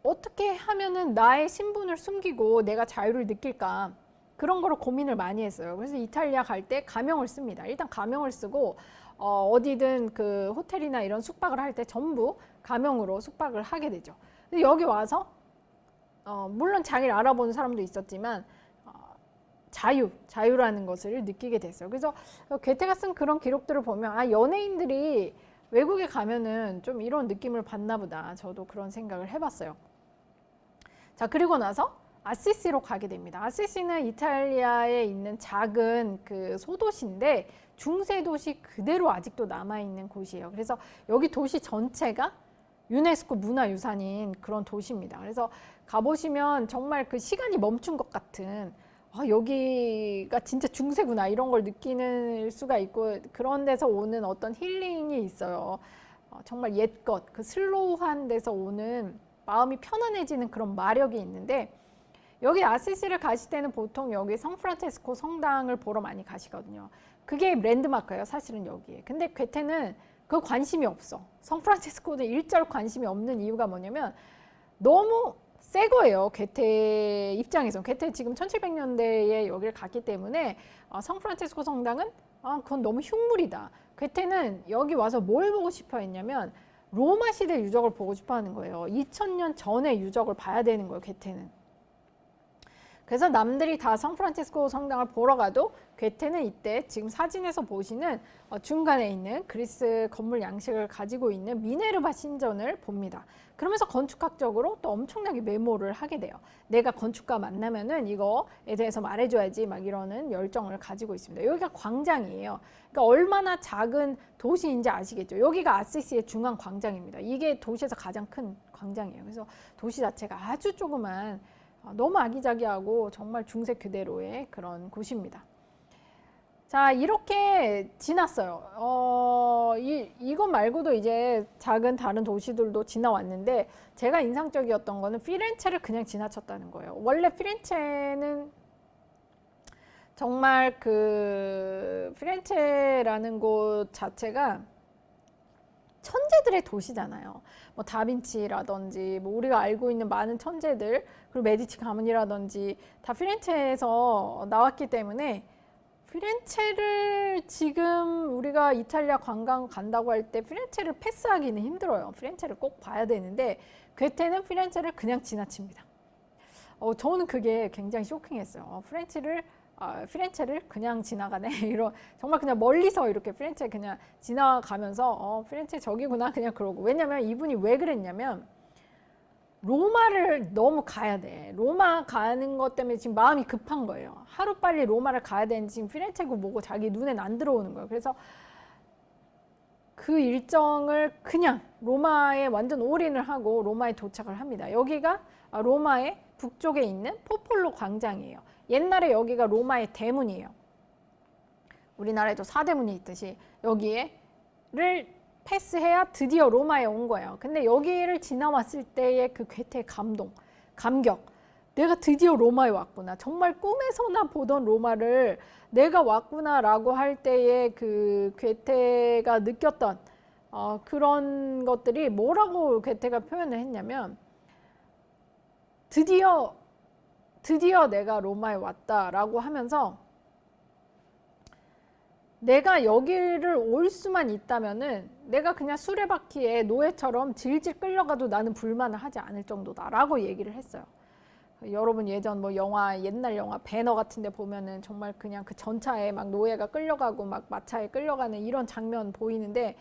어떻게 하면은 나의 신분을 숨기고 내가 자유를 느낄까, 그런 거로 고민을 많이 했어요. 그래서 이탈리아 갈 때 가명을 씁니다. 일단 가명을 쓰고 어디든 그 호텔이나 이런 숙박을 할 때 전부 가명으로 숙박을 하게 되죠. 근데 여기 와서 물론 자기를 알아보는 사람도 있었지만 자유라는 것을 느끼게 됐어요. 그래서 괴테가 쓴 그런 기록들을 보면 연예인들이 외국에 가면은 좀 이런 느낌을 받나 보다. 저도 그런 생각을 해봤어요. 자, 그리고 나서 아시시로 가게 됩니다. 아시시는 이탈리아에 있는 작은 그 소도시인데 중세 도시 그대로 아직도 남아있는 곳이에요. 그래서 여기 도시 전체가 유네스코 문화유산인 그런 도시입니다. 그래서 가보시면 정말 그 시간이 멈춘 것 같은 여기가 진짜 중세구나 이런 걸 느끼는 수가 있고 그런 데서 오는 어떤 힐링이 있어요. 정말 옛것, 그 슬로우한 데서 오는 마음이 편안해지는 그런 마력이 있는데 여기 아시시를 가실 때는 보통 여기 성프란체스코 성당을 보러 많이 가시거든요. 그게 랜드마크예요, 사실은 여기에. 근데 괴테는 그 관심이 없어. 성프란체스코는 일절 관심이 없는 이유가 뭐냐면 너무 새 거예요. 괴테 입장에서. 괴테 지금 1700년대에 여기를 갔기 때문에 성프란체스코 성당은 그건 너무 흉물이다. 괴테는 여기 와서 뭘 보고 싶어 했냐면 로마 시대 유적을 보고 싶어 하는 거예요. 2000년 전의 유적을 봐야 되는 거예요, 괴테는. 그래서 남들이 다 샌프란시스코 성당을 보러 가도 괴테는 이때 지금 사진에서 보시는 중간에 있는 그리스 건물 양식을 가지고 있는 미네르바 신전을 봅니다. 그러면서 건축학적으로 또 엄청나게 메모를 하게 돼요. 내가 건축가 만나면은 이거에 대해서 말해줘야지 막 이러는 열정을 가지고 있습니다. 여기가 광장이에요. 그러니까 얼마나 작은 도시인지 아시겠죠? 여기가 아시시의 중앙 광장입니다. 이게 도시에서 가장 큰 광장이에요. 그래서 도시 자체가 아주 조그만 너무 아기자기하고 정말 중세 그대로의 그런 곳입니다. 자, 이렇게 지났어요. 이것 말고도 이제 작은 다른 도시들도 지나왔는데 제가 인상적이었던 거는 피렌체를 그냥 지나쳤다는 거예요. 원래 피렌체는 정말 그 피렌체라는 곳 자체가 천재들의 도시잖아요. 뭐 다빈치라든지 뭐 우리가 알고 있는 많은 천재들 그리고 메디치 가문이라든지 다 피렌체에서 나왔기 때문에 피렌체를 지금 우리가 이탈리아 관광 간다고 할 때 피렌체를 패스하기는 힘들어요. 피렌체를 꼭 봐야 되는데 괴테는 피렌체를 그냥 지나칩니다. 저는 그게 굉장히 쇼킹했어요. 피렌체를 그냥 지나가네. 이런 정말 그냥 멀리서 이렇게 피렌체 그냥 지나가면서 피렌체 저기구나 그냥 그러고. 왜냐면 이분이 왜 그랬냐면 로마를 너무 가야 돼. 로마 가는 것 때문에 지금 마음이 급한 거예요. 하루빨리 로마를 가야 되는데 지금 피렌체고 뭐고 자기 눈엔 안 들어오는 거예요. 그래서 그 일정을 그냥 로마에 완전 올인을 하고 로마에 도착을 합니다. 여기가 로마의 북쪽에 있는 포폴로 광장이에요. 옛날에 여기가 로마의 대문이에요. 우리나라에도 사대문이 있듯이 여기를 패스해야 드디어 로마에 온 거예요. 근데 여기를 지나왔을 때의 그 괴테의 감격. 내가 드디어 로마에 왔구나. 정말 꿈에서나 보던 로마를 내가 왔구나라고 할 때의 그 괴테가 느꼈던 그런 것들이 뭐라고 괴테가 표현을 했냐면 드디어 내가 로마에 왔다라고 하면서 내가 여기를 올 수만 있다면은 내가 그냥 수레바퀴에 노예처럼 질질 끌려가도 나는 불만을 하지 않을 정도다라고 얘기를 했어요. 여러분 예전 뭐 옛날 영화 배너 같은 데 보면은 정말 그냥 그 전차에 막 노예가 끌려가고 막 마차에 끌려가는 이런 장면 보이는데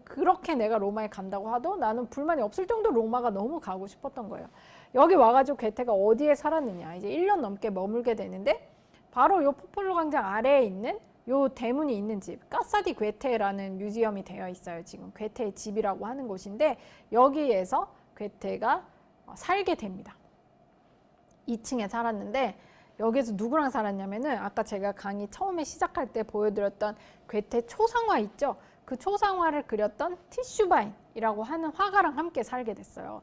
그렇게 내가 로마에 간다고 하도 나는 불만이 없을 정도로 로마가 너무 가고 싶었던 거예요. 여기 와가지고 괴테가 어디에 살았느냐. 이제 1년 넘게 머물게 되는데 바로 요 포폴로 광장 아래에 있는 요 대문이 있는 집, 까사디 괴테라는 뮤지엄이 되어 있어요. 지금 괴테의 집이라고 하는 곳인데 여기에서 괴테가 살게 됩니다. 2층에 살았는데 여기에서 누구랑 살았냐면은 아까 제가 강의 처음에 시작할 때 보여드렸던 괴테 초상화 있죠? 그 초상화를 그렸던 티슈바인이라고 하는 화가랑 함께 살게 됐어요.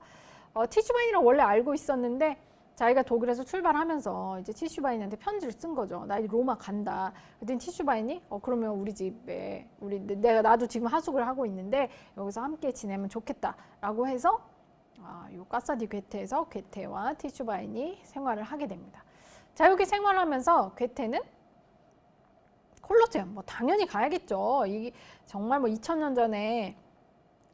티슈바인이랑 원래 알고 있었는데 자기가 독일에서 출발하면서 이제 티슈바인한테 편지를 쓴 거죠. 나 로마 간다. 그랬더니 티슈바인이 그러면 우리 집에 나도 지금 하숙을 하고 있는데 여기서 함께 지내면 좋겠다라고 해서 요 까사디 괴테에서 괴테와 티슈바인이 생활을 하게 됩니다. 자, 여기 생활하면서 괴테는 콜로세움 당연히 가야겠죠. 이게 정말 2000년 전에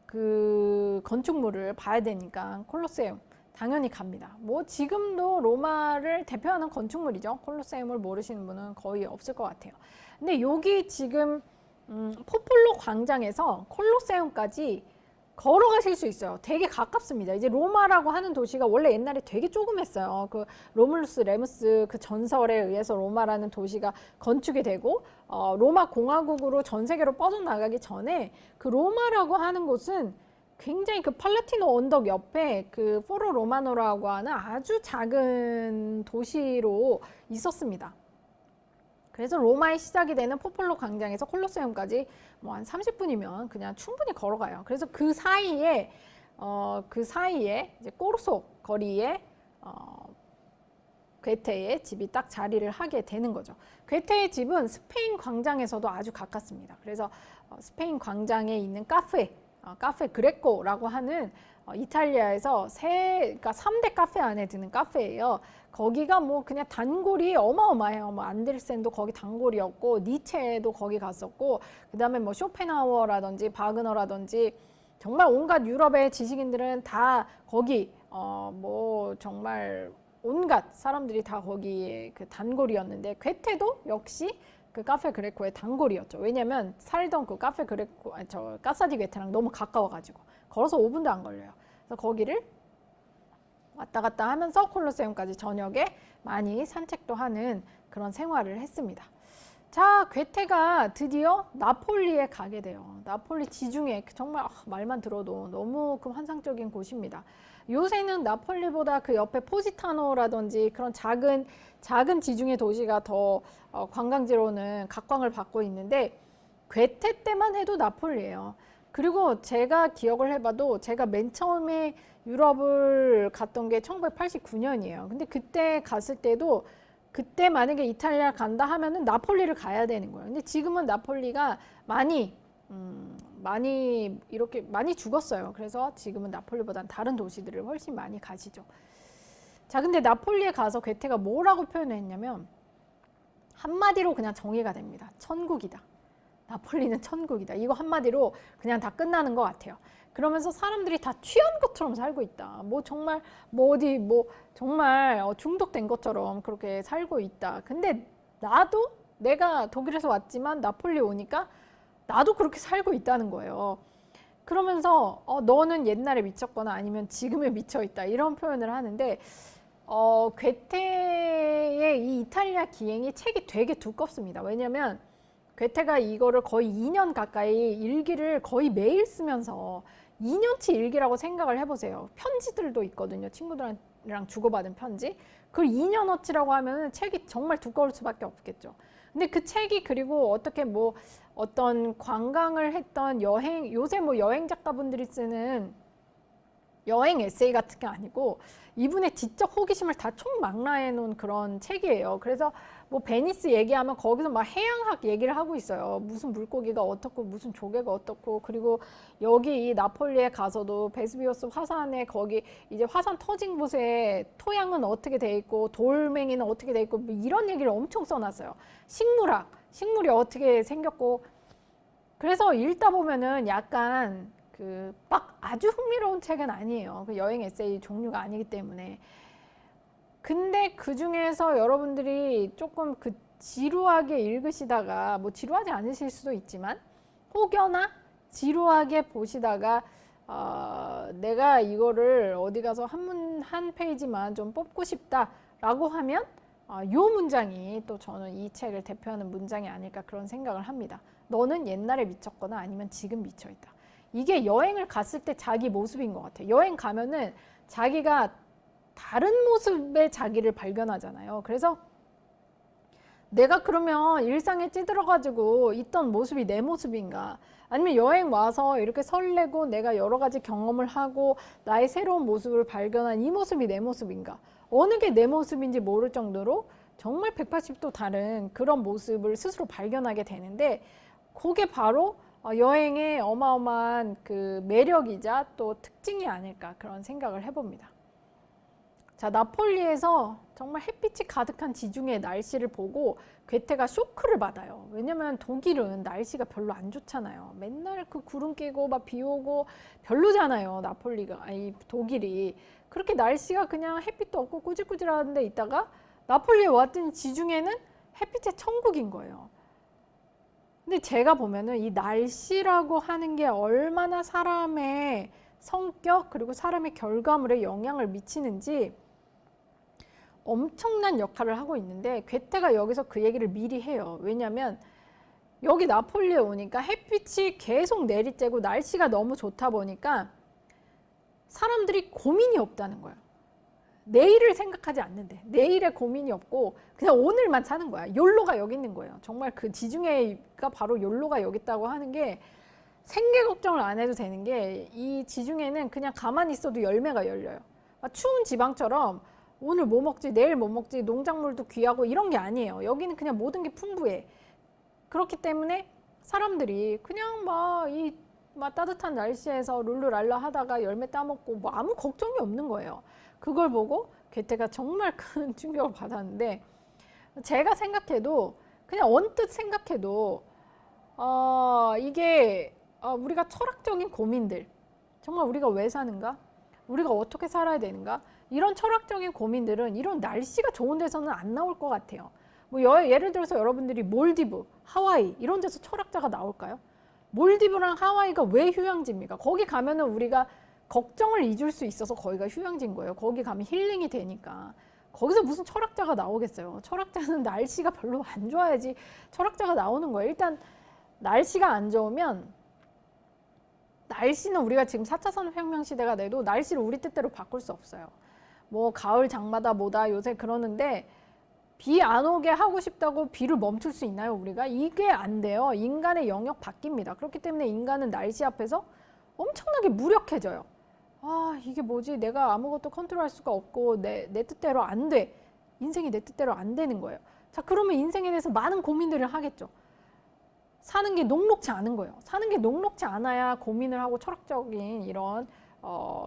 그 건축물을 봐야 되니까 콜로세움 당연히 갑니다. 지금도 로마를 대표하는 건축물이죠. 콜로세움을 모르시는 분은 거의 없을 것 같아요. 근데 여기 지금 포폴로 광장에서 콜로세움까지 걸어가실 수 있어요. 되게 가깝습니다. 이제 로마라고 하는 도시가 원래 옛날에 되게 조그맸어요. 그 로물루스 레무스 그 전설에 의해서 로마라는 도시가 건축이 되고 로마 공화국으로 전 세계로 뻗어나가기 전에 그 로마라고 하는 곳은 굉장히 그 팔라티노 언덕 옆에 그 포로 로마노라고 하는 아주 작은 도시로 있었습니다. 그래서 로마의 시작이 되는 포폴로 광장에서 콜로세움까지 뭐 한 30분이면 그냥 충분히 걸어가요. 그래서 그 사이에 이제 꼬르소 거리에 괴테의 집이 딱 자리를 하게 되는 거죠. 괴테의 집은 스페인 광장에서도 아주 가깝습니다. 그래서 스페인 광장에 있는 카페 그레코라고 하는 이탈리아에서 그러니까 3대 카페 안에 드는 카페예요. 거기가 뭐 그냥 단골이 어마어마해요. 뭐 안데르센도 거기 단골이었고 니체도 거기 갔었고 그다음에 뭐 쇼펜하우어라든지 바그너라든지 정말 온갖 유럽의 지식인들은 다 거기 뭐 정말 온갖 사람들이 다 거기에 그 단골이었는데 괴테도 역시 그 카페 그레코의 단골이었죠. 왜냐면 살던 그 카페 그레코 까사디 괴테랑 너무 가까워가지고 걸어서 5분도 안 걸려요. 그래서 거기를 왔다 갔다 하면서 콜로세움까지 저녁에 많이 산책도 하는 그런 생활을 했습니다. 자, 괴테가 드디어 나폴리에 가게 돼요. 나폴리 지중해 정말 말만 들어도 너무 그 환상적인 곳입니다. 요새는 나폴리보다 그 옆에 포지타노라든지 그런 작은 지중해 도시가 더 관광지로는 각광을 받고 있는데 괴테 때만 해도 나폴리예요. 그리고 제가 기억을 해봐도 제가 맨 처음에 유럽을 갔던 게 1989년이에요. 근데 그때 갔을 때도 그때 만약에 이탈리아 간다 하면은 나폴리를 가야 되는 거예요. 근데 지금은 나폴리가 많이 이렇게 많이 죽었어요. 그래서 지금은 나폴리보다는 다른 도시들을 훨씬 많이 가시죠. 자, 근데 나폴리에 가서 괴테가 뭐라고 표현했냐면 한마디로 그냥 정의가 됩니다. 천국이다. 나폴리는 천국이다. 이거 한마디로 그냥 다 끝나는 것 같아요. 그러면서 사람들이 다 취한 것처럼 살고 있다. 뭐 정말 정말 중독된 것처럼 그렇게 살고 있다. 근데 나도 내가 독일에서 왔지만 나폴리 오니까 나도 그렇게 살고 있다는 거예요. 그러면서 너는 옛날에 미쳤거나 아니면 지금에 미쳐 있다. 이런 표현을 하는데 괴테의 이 이탈리아 기행이 책이 되게 두껍습니다. 왜냐면 괴테가 이거를 거의 2년 가까이 일기를 거의 매일 쓰면서 2년치 일기라고 생각을 해보세요. 편지들도 있거든요. 친구들이랑 주고받은 편지. 그걸 2년어치라고 하면 책이 정말 두꺼울 수밖에 없겠죠. 근데 그 책이 그리고 어떻게 뭐 어떤 관광을 했던 요새 뭐 여행 작가분들이 쓰는 여행 에세이 같은 게 아니고 이분의 지적 호기심을 다 총망라해 놓은 그런 책이에요. 그래서 뭐 베니스 얘기하면 거기서 막 해양학 얘기를 하고 있어요. 무슨 물고기가 어떻고 무슨 조개가 어떻고 그리고 여기 이 나폴리에 가서도 베스비오스 화산에 거기 이제 화산 터진 곳에 토양은 어떻게 돼 있고 돌멩이는 어떻게 돼 있고 뭐 이런 얘기를 엄청 써놨어요. 식물이 어떻게 생겼고 그래서 읽다 보면은 약간 막 아주 흥미로운 책은 아니에요. 그 여행 에세이 종류가 아니기 때문에. 근데 그 중에서 여러분들이 조금 그 지루하게 읽으시다가 뭐 지루하지 않으실 수도 있지만 혹여나 지루하게 보시다가 내가 이거를 어디 가서 한 페이지만 좀 뽑고 싶다라고 하면 요 문장이 또 저는 이 책을 대표하는 문장이 아닐까 그런 생각을 합니다. 너는 옛날에 미쳤거나 아니면 지금 미쳐있다. 이게 여행을 갔을 때 자기 모습인 것 같아요. 여행 가면은 자기가 다른 모습의 자기를 발견하잖아요. 그래서 내가 그러면 일상에 찌들어가지고 있던 모습이 내 모습인가? 아니면 여행 와서 이렇게 설레고 내가 여러 가지 경험을 하고 나의 새로운 모습을 발견한 이 모습이 내 모습인가? 어느 게 내 모습인지 모를 정도로 정말 180도 다른 그런 모습을 스스로 발견하게 되는데 그게 바로 여행의 어마어마한 그 매력이자 또 특징이 아닐까 그런 생각을 해봅니다. 자, 나폴리에서 정말 햇빛이 가득한 지중해 날씨를 보고 괴테가 쇼크를 받아요. 왜냐면 독일은 날씨가 별로 안 좋잖아요. 맨날 그 구름 끼고 막 비 오고 별로잖아요. 독일이. 그렇게 날씨가 그냥 햇빛도 없고 꾸질꾸질한 데 있다가 나폴리에 왔더니 지중해는 햇빛의 천국인 거예요. 근데 제가 보면은 이 날씨라고 하는 게 얼마나 사람의 성격 그리고 사람의 결과물에 영향을 미치는지 엄청난 역할을 하고 있는데, 괴테가 여기서 그 얘기를 미리 해요. 왜냐하면 여기 나폴리에 오니까 햇빛이 계속 내리쬐고 날씨가 너무 좋다 보니까 사람들이 고민이 없다는 거예요. 내일을 생각하지 않는데, 내일에 고민이 없고 그냥 오늘만 사는 거야. 욜로가 여기 있는 거예요. 정말 그 지중해가 바로 욜로가 여기 있다고 하는 게, 생계 걱정을 안 해도 되는 게, 이 지중해는 그냥 가만히 있어도 열매가 열려요. 추운 지방처럼 오늘 뭐 먹지, 내일 뭐 먹지, 농작물도 귀하고 이런 게 아니에요. 여기는 그냥 모든 게 풍부해. 그렇기 때문에 사람들이 그냥 막 따뜻한 날씨에서 룰루랄라 하다가 열매 따먹고 뭐 아무 걱정이 없는 거예요. 그걸 보고 괴테가 정말 큰 충격을 받았는데, 제가 생각해도, 그냥 언뜻 생각해도 이게 우리가 철학적인 고민들, 정말 우리가 왜 사는가? 우리가 어떻게 살아야 되는가? 이런 철학적인 고민들은 이런 날씨가 좋은 데서는 안 나올 것 같아요. 뭐 예를 들어서 여러분들이 몰디브, 하와이 이런 데서 철학자가 나올까요? 몰디브랑 하와이가 왜 휴양지입니까? 거기 가면은 우리가 걱정을 잊을 수 있어서 거기가 휴양지인 거예요. 거기 가면 힐링이 되니까. 거기서 무슨 철학자가 나오겠어요. 철학자는 날씨가 별로 안 좋아야지 철학자가 나오는 거예요. 일단 날씨가 안 좋으면, 날씨는 우리가 지금 4차 산업혁명 시대가 돼도 날씨를 우리 뜻대로 바꿀 수 없어요. 뭐 가을 장마다 뭐다 요새 그러는데, 비 안 오게 하고 싶다고 비를 멈출 수 있나요, 우리가? 이게 안 돼요. 인간의 영역 바뀝니다. 그렇기 때문에 인간은 날씨 앞에서 엄청나게 무력해져요. 이게 뭐지? 내가 아무것도 컨트롤할 수가 없고 내 뜻대로 안 돼. 인생이 내 뜻대로 안 되는 거예요. 자, 그러면 인생에 대해서 많은 고민들을 하겠죠. 사는 게 녹록지 않은 거예요. 사는 게 녹록지 않아야 고민을 하고 철학적인 이런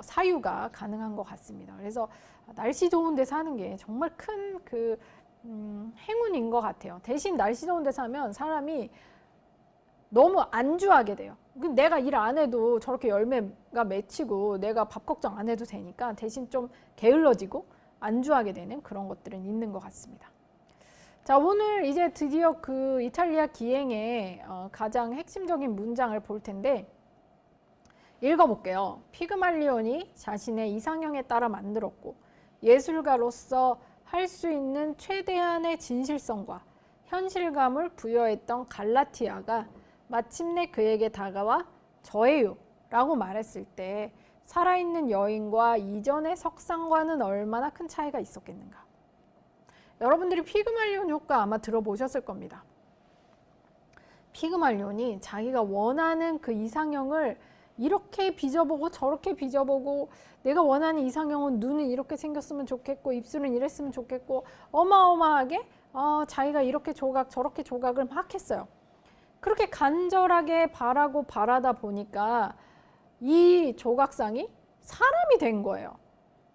사유가 가능한 것 같습니다. 그래서 날씨 좋은 데 사는 게 정말 큰 행운인 것 같아요. 대신 날씨 좋은 데 사면 사람이 너무 안주하게 돼요. 내가 일 안 해도 저렇게 열매가 맺히고 내가 밥 걱정 안 해도 되니까 대신 좀 게을러지고 안주하게 되는 그런 것들은 있는 것 같습니다. 자, 오늘 이제 드디어 그 이탈리아 기행의 가장 핵심적인 문장을 볼 텐데, 읽어볼게요. 피그말리온이 자신의 이상형에 따라 만들었고 예술가로서 할 수 있는 최대한의 진실성과 현실감을 부여했던 갈라티아가 마침내 그에게 다가와 저예요 라고 말했을 때, 살아있는 여인과 이전의 석상과는 얼마나 큰 차이가 있었겠는가. 여러분들이 피그말리온 효과 아마 들어보셨을 겁니다. 피그말리온이 자기가 원하는 그 이상형을 이렇게 빚어보고 저렇게 빚어보고, 내가 원하는 이상형은 눈은 이렇게 생겼으면 좋겠고 입술은 이랬으면 좋겠고 어마어마하게 자기가 이렇게 조각 저렇게 조각을 막 했어요. 그렇게 간절하게 바라고 바라다 보니까 이 조각상이 사람이 된 거예요.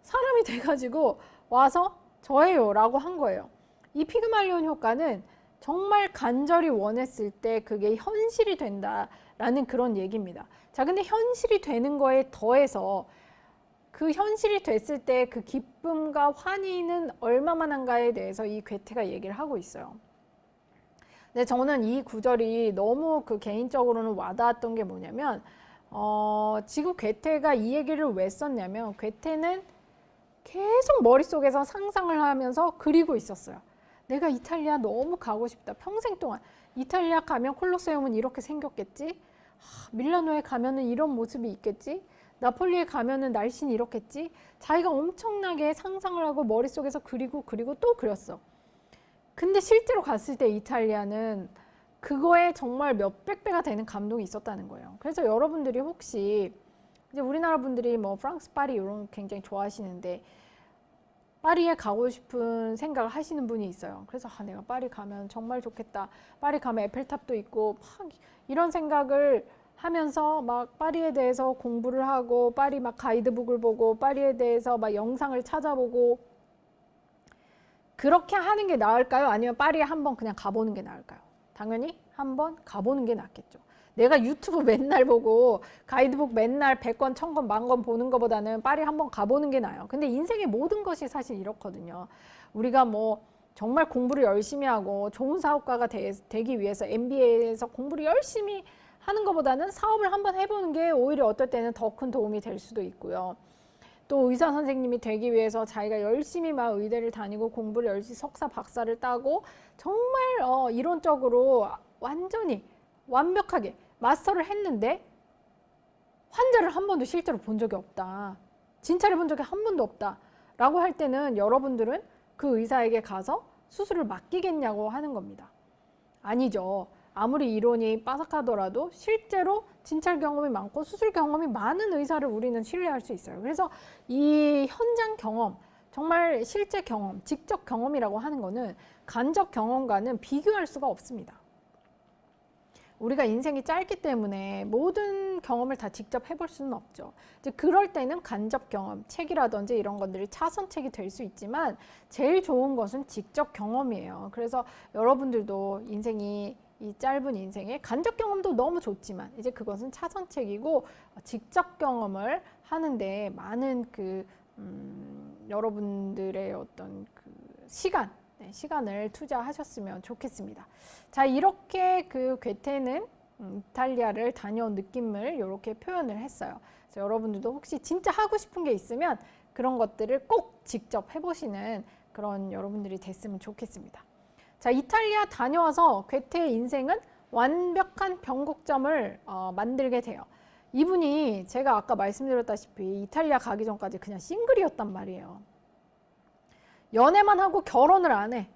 사람이 돼가지고 와서 저예요 라고 한 거예요. 이 피그말리온 효과는 정말 간절히 원했을 때 그게 현실이 된다라는 그런 얘기입니다. 자, 근데 현실이 되는 거에 더해서 그 현실이 됐을 때 그 기쁨과 환희는 얼마만한가에 대해서 이 괴테가 얘기를 하고 있어요. 근데 저는 이 구절이 너무 개인적으로는 와닿았던 게 뭐냐면, 지금 괴테가 이 얘기를 왜 썼냐면, 괴테는 계속 머릿속에서 상상을 하면서 그리고 있었어요. 내가 이탈리아 너무 가고 싶다. 평생 동안 이탈리아 가면 콜로세움은 이렇게 생겼겠지. 밀라노에 가면은 이런 모습이 있겠지. 나폴리에 가면은 날씨는 이렇겠지. 자기가 엄청나게 상상을 하고 머릿속에서 그리고 또 그렸어. 근데 실제로 갔을 때 이탈리아는 그거에 정말 몇백 배가 되는 감동이 있었다는 거예요. 그래서 여러분들이 혹시 이제 우리나라 분들이 뭐 프랑스 파리 이런 거 굉장히 좋아하시는데, 파리에 가고 싶은 생각을 하시는 분이 있어요. 그래서 내가 파리 가면 정말 좋겠다. 파리 가면 에펠탑도 있고 막 이런 생각을 하면서 막 파리에 대해서 공부를 하고, 파리 막 가이드북을 보고, 파리에 대해서 막 영상을 찾아보고, 그렇게 하는 게 나을까요? 아니면 파리에 한번 그냥 가보는 게 나을까요? 당연히 한번 가보는 게 낫겠죠. 내가 유튜브 맨날 보고 가이드북 맨날 100권, 1000권, 10,000권 보는 것보다는 파리 한번 가보는 게 나아요. 근데 인생의 모든 것이 사실 이렇거든요. 우리가 뭐 정말 공부를 열심히 하고 좋은 사업가가 되기 위해서 MBA에서 공부를 열심히 하는 것보다는 사업을 한번 해보는 게 오히려 어떨 때는 더 큰 도움이 될 수도 있고요. 또 의사 선생님이 되기 위해서 자기가 열심히 막 의대를 다니고 공부를 열심히 석사 박사를 따고 정말 이론적으로 완전히 완벽하게 마스터를 했는데 환자를 한 번도 실제로 본 적이 없다. 진찰해 본 적이 한 번도 없다. 라고 할 때는 여러분들은 그 의사에게 가서 수술을 맡기겠냐고 하는 겁니다. 아니죠. 아무리 이론이 빠삭하더라도 실제로 진찰 경험이 많고 수술 경험이 많은 의사를 우리는 신뢰할 수 있어요. 그래서 이 현장 경험, 정말 실제 경험, 직접 경험이라고 하는 거는 간접 경험과는 비교할 수가 없습니다. 우리가 인생이 짧기 때문에 모든 경험을 다 직접 해볼 수는 없죠. 이제 그럴 때는 간접 경험, 책이라든지 이런 것들이 차선책이 될 수 있지만 제일 좋은 것은 직접 경험이에요. 그래서 여러분들도 이 짧은 인생에 간접 경험도 너무 좋지만 이제 그것은 차선책이고 직접 경험을 하는데 많은 여러분들의 어떤 시간을 투자하셨으면 좋겠습니다. 자, 이렇게 괴테는 이탈리아를 다녀온 느낌을 이렇게 표현을 했어요. 그래서 여러분들도 혹시 진짜 하고 싶은 게 있으면 그런 것들을 꼭 직접 해보시는 그런 여러분들이 됐으면 좋겠습니다. 자, 이탈리아 다녀와서 괴테의 인생은 완벽한 변곡점을 만들게 돼요. 이분이 제가 아까 말씀드렸다시피 이탈리아 가기 전까지 그냥 싱글이었단 말이에요. 연애만 하고 결혼을 안 해.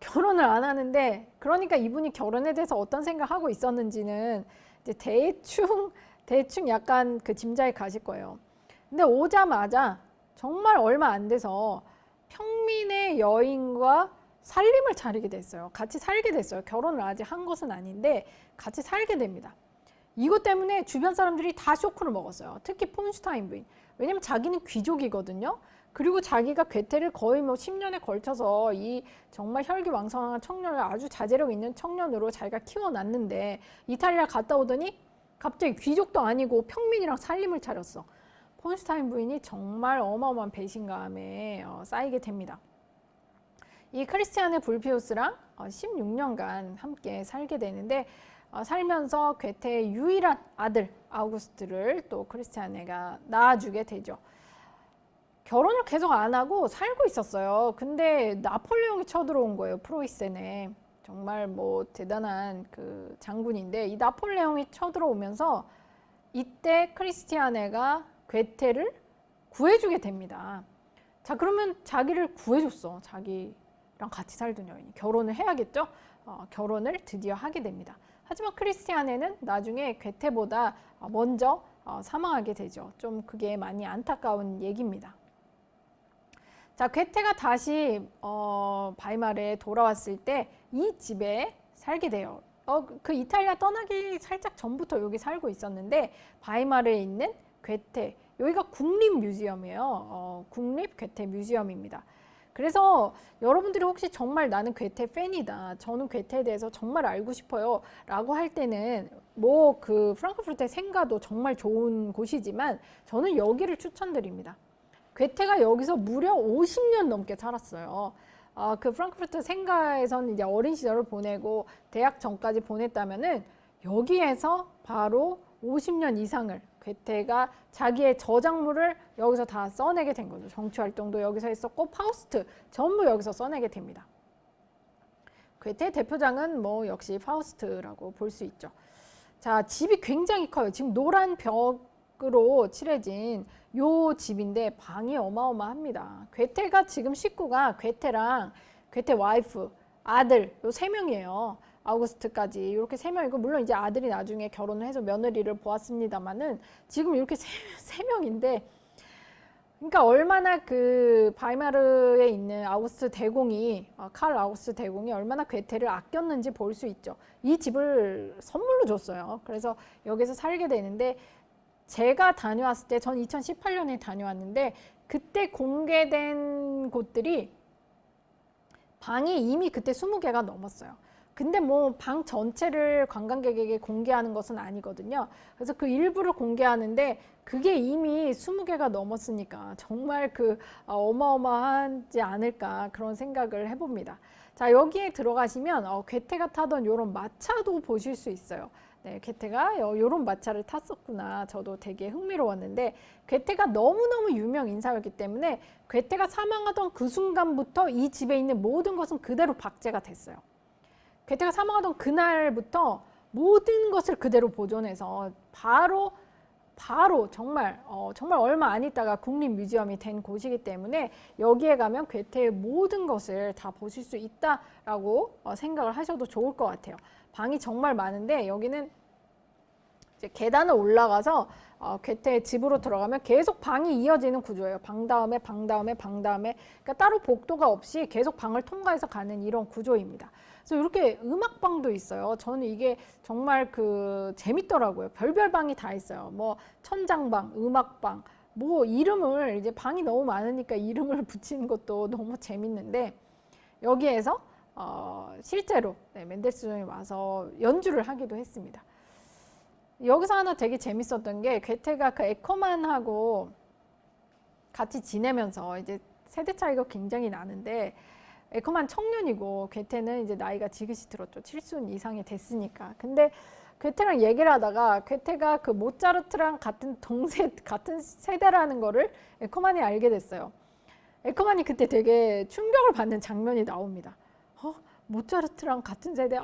결혼을 안 하는데, 그러니까 이분이 결혼에 대해서 어떤 생각하고 있었는지는 이제 대충 약간 짐작이 가실 거예요. 근데 오자마자 정말 얼마 안 돼서 평민의 여인과 살림을 차리게 됐어요. 같이 살게 됐어요. 결혼을 아직 한 것은 아닌데 같이 살게 됩니다. 이것 때문에 주변 사람들이 다 쇼크를 먹었어요. 특히 폰슈타인 부인. 왜냐면 자기는 귀족이거든요. 그리고 자기가 괴테를 거의 10년에 걸쳐서 이 정말 혈기왕성한 청년을 아주 자제력 있는 청년으로 자기가 키워놨는데 이탈리아 갔다 오더니 갑자기 귀족도 아니고 평민이랑 살림을 차렸어. 폰슈타인 부인이 정말 어마어마한 배신감에 쌓이게 됩니다. 이 크리스티아네 불피우스랑 16년간 함께 살게 되는데 살면서 괴테의 유일한 아들 아우구스트를 또 크리스티아네가 낳아주게 되죠. 결혼을 계속 안 하고 살고 있었어요. 근데 나폴레옹이 쳐들어온 거예요. 프로이센에. 정말 대단한 장군인데 이 나폴레옹이 쳐들어오면서 이때 크리스티아네가 괴테를 구해주게 됩니다. 자, 그러면 자기를 구해줬어. 자기랑 같이 살던 여인이. 결혼을 해야겠죠? 결혼을 드디어 하게 됩니다. 하지만 크리스티아네는 나중에 괴테보다 먼저 사망하게 되죠. 좀 그게 많이 안타까운 얘기입니다. 자, 괴테가 다시 바이마르에 돌아왔을 때 이 집에 살게 돼요. 그 이탈리아 떠나기 살짝 전부터 여기 살고 있었는데 바이마르에 있는 괴테, 여기가 국립뮤지엄이에요. 국립 괴테 뮤지엄입니다. 그래서 여러분들이 혹시 정말 나는 괴테 팬이다, 저는 괴테에 대해서 정말 알고 싶어요 라고 할 때는 프랑크푸르트의 생가도 정말 좋은 곳이지만 저는 여기를 추천드립니다. 괴테가 여기서 무려 50년 넘게 살았어요. 프랑크푸르트 생가에서는 이제 어린 시절을 보내고 대학 전까지 보냈다면은 여기에서 바로 50년 이상을 괴테가 자기의 저작물을 여기서 다 써내게 된 거죠. 정치활동도 여기서 했었고 파우스트 전부 여기서 써내게 됩니다. 괴테의 대표작은 역시 파우스트라고 볼 수 있죠. 자, 집이 굉장히 커요. 지금 노란 벽으로 칠해진 요 집인데 방이 어마어마합니다. 괴테가 지금 식구가 괴테랑 괴테 와이프, 아들 요 3명이에요. 아우구스트까지 이렇게 3명이고 물론 이제 아들이 나중에 결혼을 해서 며느리를 보았습니다만은 지금 이렇게 3명인데 그러니까 얼마나 바이마르에 있는 아우구스트 대공이 칼 아우구스트 대공이 얼마나 괴테를 아꼈는지 볼 수 있죠. 이 집을 선물로 줬어요. 그래서 여기서 살게 되는데 제가 다녀왔을 때 전 2018년에 다녀왔는데 그때 공개된 곳들이 방이 이미 그때 20개가 넘었어요. 근데 뭐 방 전체를 관광객에게 공개하는 것은 아니거든요. 그래서 그 일부를 공개하는데 그게 이미 20개가 넘었으니까 정말 그 어마어마하지 않을까 그런 생각을 해봅니다. 자, 여기에 들어가시면 괴테가 타던 이런 마차도 보실 수 있어요. 네, 괴테가 이런 마차를 탔었구나. 저도 되게 흥미로웠는데 괴테가 너무너무 유명 인사였기 때문에 괴테가 사망하던 그 순간부터 이 집에 있는 모든 것은 그대로 박제가 됐어요. 괴테가 사망하던 그날부터 모든 것을 그대로 보존해서 바로 정말 정말 얼마 안 있다가 국립뮤지엄이 된 곳이기 때문에 여기에 가면 괴테의 모든 것을 다 보실 수 있다라고 생각을 하셔도 좋을 것 같아요. 방이 정말 많은데 여기는 이제 계단을 올라가서 괴테의 집으로 들어가면 계속 방이 이어지는 구조예요. 방 다음에 방 다음에 방 다음에, 그러니까 따로 복도가 없이 계속 방을 통과해서 가는 이런 구조입니다. 그래서 이렇게 음악방도 있어요. 저는 이게 정말 그 재밌더라고요. 별별 방이 다 있어요. 뭐 천장방, 음악방, 뭐 이름을 이제 방이 너무 많으니까 이름을 붙이는 것도 너무 재밌는데 여기에서 실제로 맨델스존이 와서 연주를 하기도 했습니다. 여기서 하나 되게 재밌었던 게 괴테가 그 에커만하고 같이 지내면서 이제 세대 차이가 굉장히 나는데 에커만 청년이고 괴테는 이제 나이가 지긋이 들었죠. 70 이상이 됐으니까. 근데 괴테랑 얘기를 하다가 괴테가 그 모차르트랑 같은 세대라는 거를 에커만이 알게 됐어요. 에커만이 그때 되게 충격을 받는 장면이 나옵니다. 모차르트랑 같은 세대?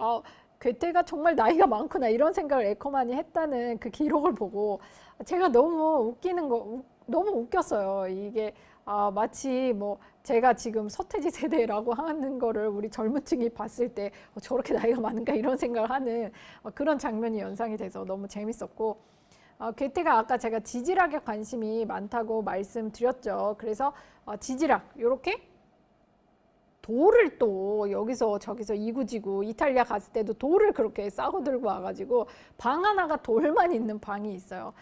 괴테가 정말 나이가 많구나 이런 생각을 에커만이 했다는 그 기록을 보고 제가 너무 너무 웃겼어요. 이게 마치 뭐 제가 지금 서태지 세대라고 하는 거를 우리 젊은 층이 봤을 때 저렇게 나이가 많은가 이런 생각을 하는 그런 장면이 연상이 돼서 너무 재밌었고 괴테가 아까 제가 지질학에 관심이 많다고 말씀드렸죠. 그래서 지질학 이렇게 돌을 또 여기서 저기서 이구지구 이탈리아 갔을 때도 돌을 그렇게 싸고 들고 와가지고 방 하나가 돌만 있는 방이 있어요.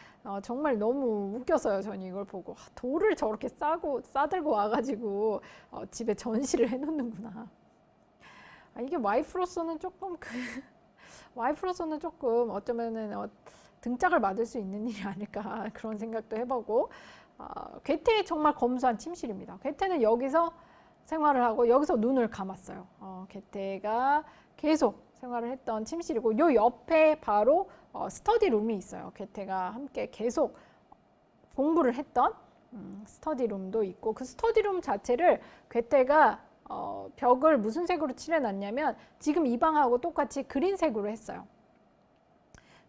정말 너무 웃겼어요. 저는 이걸 보고 돌을 저렇게 싸들고 와가지고 집에 전시를 해놓는구나. 이게 와이프로서는 조금 와이프로서는 조금 어쩌면은 등짝을 맞을 수 있는 일이 아닐까 그런 생각도 해보고 괴테의 정말 검소한 침실입니다. 괴테는 여기서 생활을 하고 여기서 눈을 감았어요. 괴테가 계속 생활을 했던 침실이고 요 옆에 바로 스터디룸이 있어요. 괴테가 함께 계속 공부를 했던 스터디룸도 있고 그 스터디룸 자체를 괴테가 벽을 무슨 색으로 칠해놨냐면 지금 이 방하고 똑같이 그린색으로 했어요.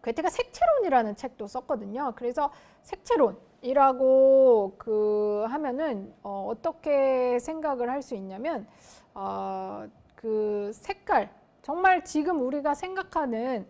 괴테가 색채론이라는 책도 썼거든요. 그래서 색채론이라고 하면은 어떻게 생각을 할 수 있냐면 그 색깔 정말 지금 우리가 생각하는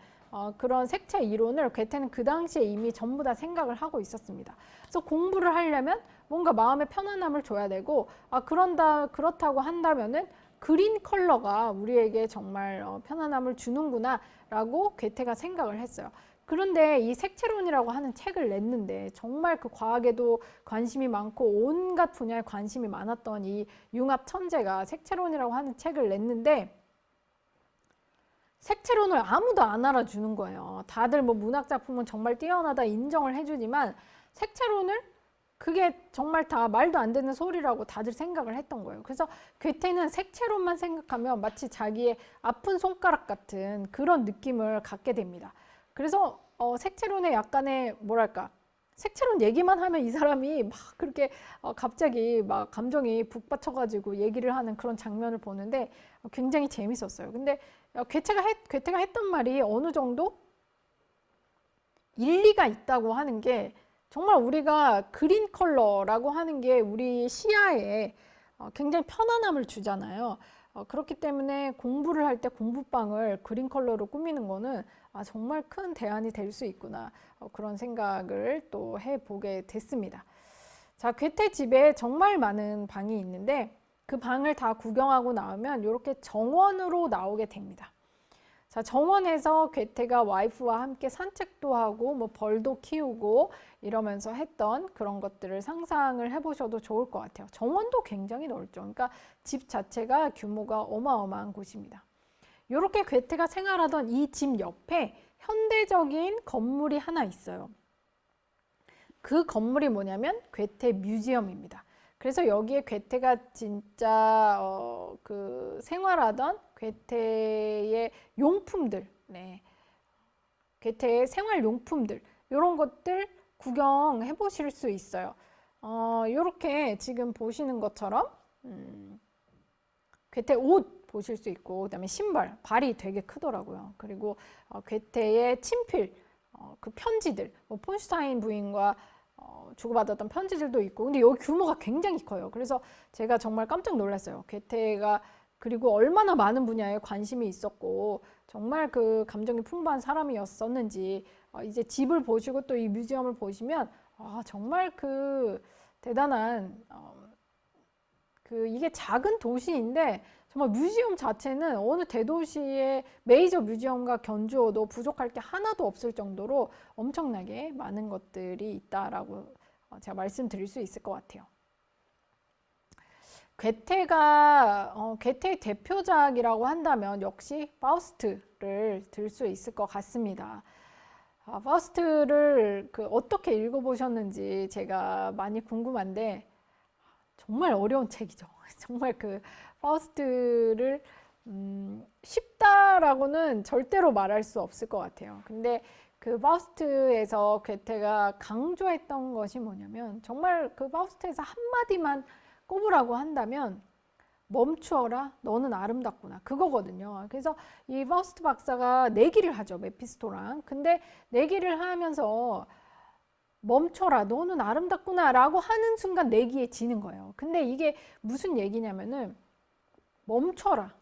그런 색채 이론을 괴테는 그 당시에 이미 전부 다 생각을 하고 있었습니다. 그래서 공부를 하려면 뭔가 마음의 편안함을 줘야 되고 그렇다고 한다면은 그린 컬러가 우리에게 정말 편안함을 주는구나 라고 괴테가 생각을 했어요. 그런데 이 색채론이라고 하는 책을 냈는데 정말 그 과학에도 관심이 많고 온갖 분야에 관심이 많았던 이 융합 천재가 색채론이라고 하는 책을 냈는데 색채론을 아무도 안 알아주는 거예요. 다들 뭐 문학작품은 정말 뛰어나다 인정을 해주지만 색채론을 그게 정말 다 말도 안 되는 소리라고 다들 생각을 했던 거예요. 그래서 괴테는 색채론만 생각하면 마치 자기의 아픈 손가락 같은 그런 느낌을 갖게 됩니다. 그래서 색채론의 약간의 뭐랄까 색채론 얘기만 하면 이 사람이 막 그렇게 갑자기 막 감정이 북받쳐가지고 얘기를 하는 그런 장면을 보는데 굉장히 재밌었어요. 근데 괴테가 했던 말이 어느 정도 일리가 있다고 하는 게 정말 우리가 그린 컬러라고 하는 게 우리 시야에 굉장히 편안함을 주잖아요. 그렇기 때문에 공부를 할 때 공부방을 그린 컬러로 꾸미는 거는 정말 큰 대안이 될 수 있구나 그런 생각을 또 해보게 됐습니다. 자, 괴테 집에 정말 많은 방이 있는데 그 방을 다 구경하고 나오면 이렇게 정원으로 나오게 됩니다. 자, 정원에서 괴테가 와이프와 함께 산책도 하고 뭐 벌도 키우고 이러면서 했던 그런 것들을 상상을 해보셔도 좋을 것 같아요. 정원도 굉장히 넓죠. 그러니까 집 자체가 규모가 어마어마한 곳입니다. 이렇게 괴테가 생활하던 이 집 옆에 현대적인 건물이 하나 있어요. 그 건물이 뭐냐면 괴테 뮤지엄입니다. 그래서 여기에 괴테가 진짜 그 생활하던 괴테의 용품들, 네. 괴테의 생활용품들 이런 것들 구경해 보실 수 있어요. 이렇게 지금 보시는 것처럼 괴테 옷 보실 수 있고, 그다음에 신발, 발이 되게 크더라고요. 그리고 괴테의 친필, 그 편지들, 뭐 폰슈타인 부인과 주고받았던 편지들도 있고, 근데 여기 규모가 굉장히 커요. 그래서 제가 정말 깜짝 놀랐어요. 괴테가 그리고 얼마나 많은 분야에 관심이 있었고 정말 그 감정이 풍부한 사람이었었는지 이제 집을 보시고 또 이 뮤지엄을 보시면 정말 그 대단한 그 이게 작은 도시인데 정말 뮤지엄 자체는 어느 대도시의 메이저 뮤지엄과 견주어도 부족할 게 하나도 없을 정도로 엄청나게 많은 것들이 있다라고 제가 말씀드릴 수 있을 것 같아요. 괴테의 대표작이라고 한다면 역시 파우스트를 들 수 있을 것 같습니다. 파우스트를 어떻게 읽어보셨는지 제가 많이 궁금한데 정말 어려운 책이죠. 정말 그 파우스트를 쉽다라고는 절대로 말할 수 없을 것 같아요. 근데 그 파우스트에서 괴테가 강조했던 것이 뭐냐면 정말 그 파우스트에서 한마디만 꼽으라고 한다면 멈추어라 너는 아름답구나 그거거든요. 그래서 이 파우스트 박사가 내기를 하죠, 메피스토랑. 근데 내기를 하면서 멈춰라 너는 아름답구나 라고 하는 순간 내기에 지는 거예요. 근데 이게 무슨 얘기냐면은 멈춰라,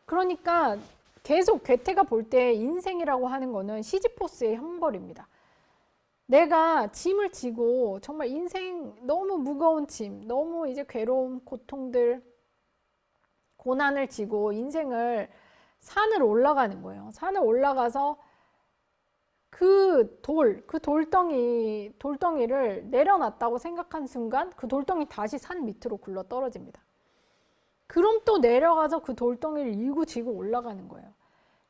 그러니까 계속 괴테가 볼 때 인생이라고 하는 거는 시지포스의 형벌입니다. 내가 짐을 지고 정말 인생 너무 무거운 짐, 너무 이제 괴로움, 고통들, 고난을 지고 인생을 산을 올라가는 거예요. 산을 올라가서 그 돌덩이를 내려놨다고 생각한 순간 그 돌덩이 다시 산 밑으로 굴러 떨어집니다. 그럼 또 내려가서 그 돌덩이를 일고 지고 올라가는 거예요.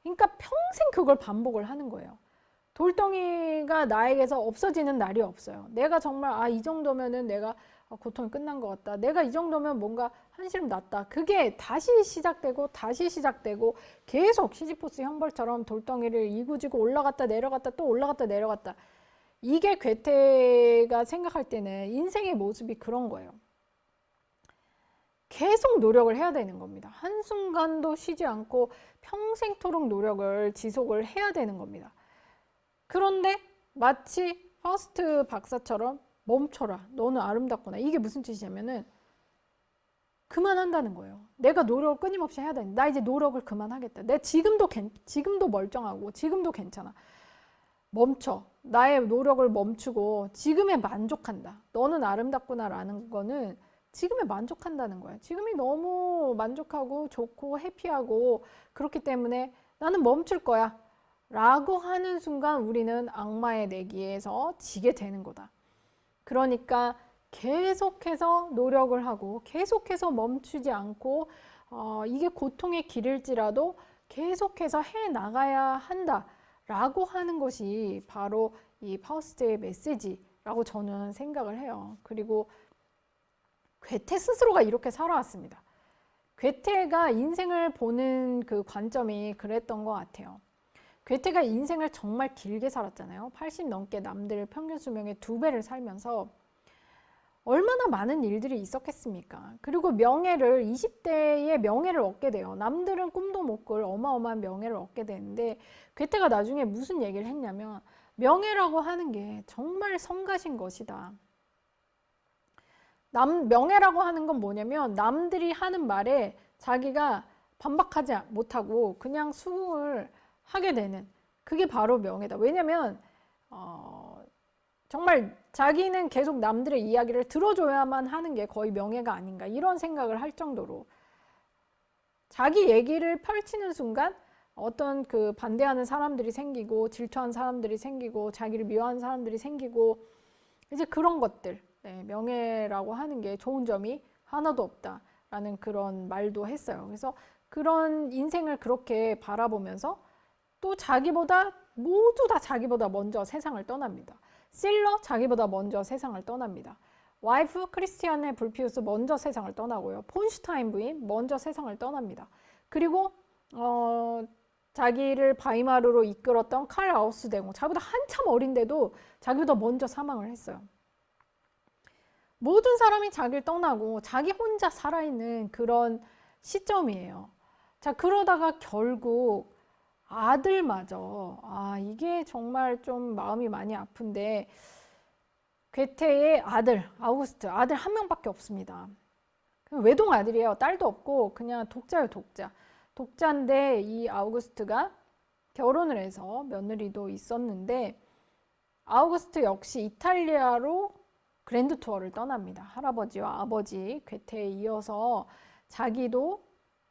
그러니까 평생 그걸 반복을 하는 거예요. 돌덩이가 나에게서 없어지는 날이 없어요. 내가 정말 이 정도면은 내가 고통이 끝난 것 같다. 내가 이 정도면 뭔가 한시름 났다. 그게 다시 시작되고 다시 시작되고 계속 시지포스 형벌처럼 돌덩이를 이구지고 올라갔다 내려갔다 또 올라갔다 내려갔다. 이게 괴테가 생각할 때는 인생의 모습이 그런 거예요. 계속 노력을 해야 되는 겁니다. 한순간도 쉬지 않고 평생토록 노력을 지속을 해야 되는 겁니다. 그런데 마치 파우스트 박사처럼 멈춰라 너는 아름답구나, 이게 무슨 뜻이냐면은 그만한다는 거예요. 내가 노력을 끊임없이 해야 된다. 나 이제 노력을 그만하겠다. 내 지금도 멀쩡하고 지금도 괜찮아. 멈춰. 나의 노력을 멈추고 지금에 만족한다. 너는 아름답구나 라는 거는 지금에 만족한다는 거예요. 지금이 너무 만족하고 좋고 해피하고 그렇기 때문에 나는 멈출 거야 라고 하는 순간 우리는 악마의 내기에서 지게 되는 거다. 그러니까 계속해서 노력을 하고 계속해서 멈추지 않고 이게 고통의 길일지라도 계속해서 해 나가야 한다 라고 하는 것이 바로 이 파우스트의 메시지라고 저는 생각을 해요. 그리고 괴테 스스로가 이렇게 살아왔습니다. 괴테가 인생을 보는 그 관점이 그랬던 것 같아요. 괴테가 인생을 정말 길게 살았잖아요. 80 넘게 남들 평균 수명의 2배를 살면서 얼마나 많은 일들이 있었겠습니까? 그리고 20대에 명예를 얻게 돼요. 남들은 꿈도 못 꿀 어마어마한 명예를 얻게 되는데 괴테가 나중에 무슨 얘기를 했냐면 명예라고 하는 게 정말 성가신 것이다. 명예라고 하는 건 뭐냐면 남들이 하는 말에 자기가 반박하지 못하고 그냥 수긍을 하게 되는, 그게 바로 명예다. 왜냐면 정말 자기는 계속 남들의 이야기를 들어줘야만 하는 게 거의 명예가 아닌가 이런 생각을 할 정도로 자기 얘기를 펼치는 순간 어떤 그 반대하는 사람들이 생기고 질투하는 사람들이 생기고 자기를 미워하는 사람들이 생기고 이제 그런 것들, 명예라고 하는 게 좋은 점이 하나도 없다라는 그런 말도 했어요. 그래서 그런 인생을 그렇게 바라보면서 또 자기보다 모두 다 자기보다 먼저 세상을 떠납니다. 실러 자기보다 먼저 세상을 떠납니다. 와이프 크리스티안의 불피우스 먼저 세상을 떠나고요. 폰슈타인 부인 먼저 세상을 떠납니다. 그리고 자기를 바이마르로 이끌었던 칼 아우스데고 자기보다 한참 어린데도 자기보다 먼저 사망을 했어요. 모든 사람이 자기를 떠나고 자기 혼자 살아있는 그런 시점이에요. 자, 그러다가 결국 아들마저, 이게 정말 좀 마음이 많이 아픈데, 괴테의 아들, 아우구스트, 아들 한 명밖에 없습니다. 외동 아들이에요. 딸도 없고, 그냥 독자예요, 독자. 독자인데, 이 아우구스트가 결혼을 해서 며느리도 있었는데, 아우구스트 역시 이탈리아로 그랜드 투어를 떠납니다. 할아버지와 아버지 괴테에 이어서 자기도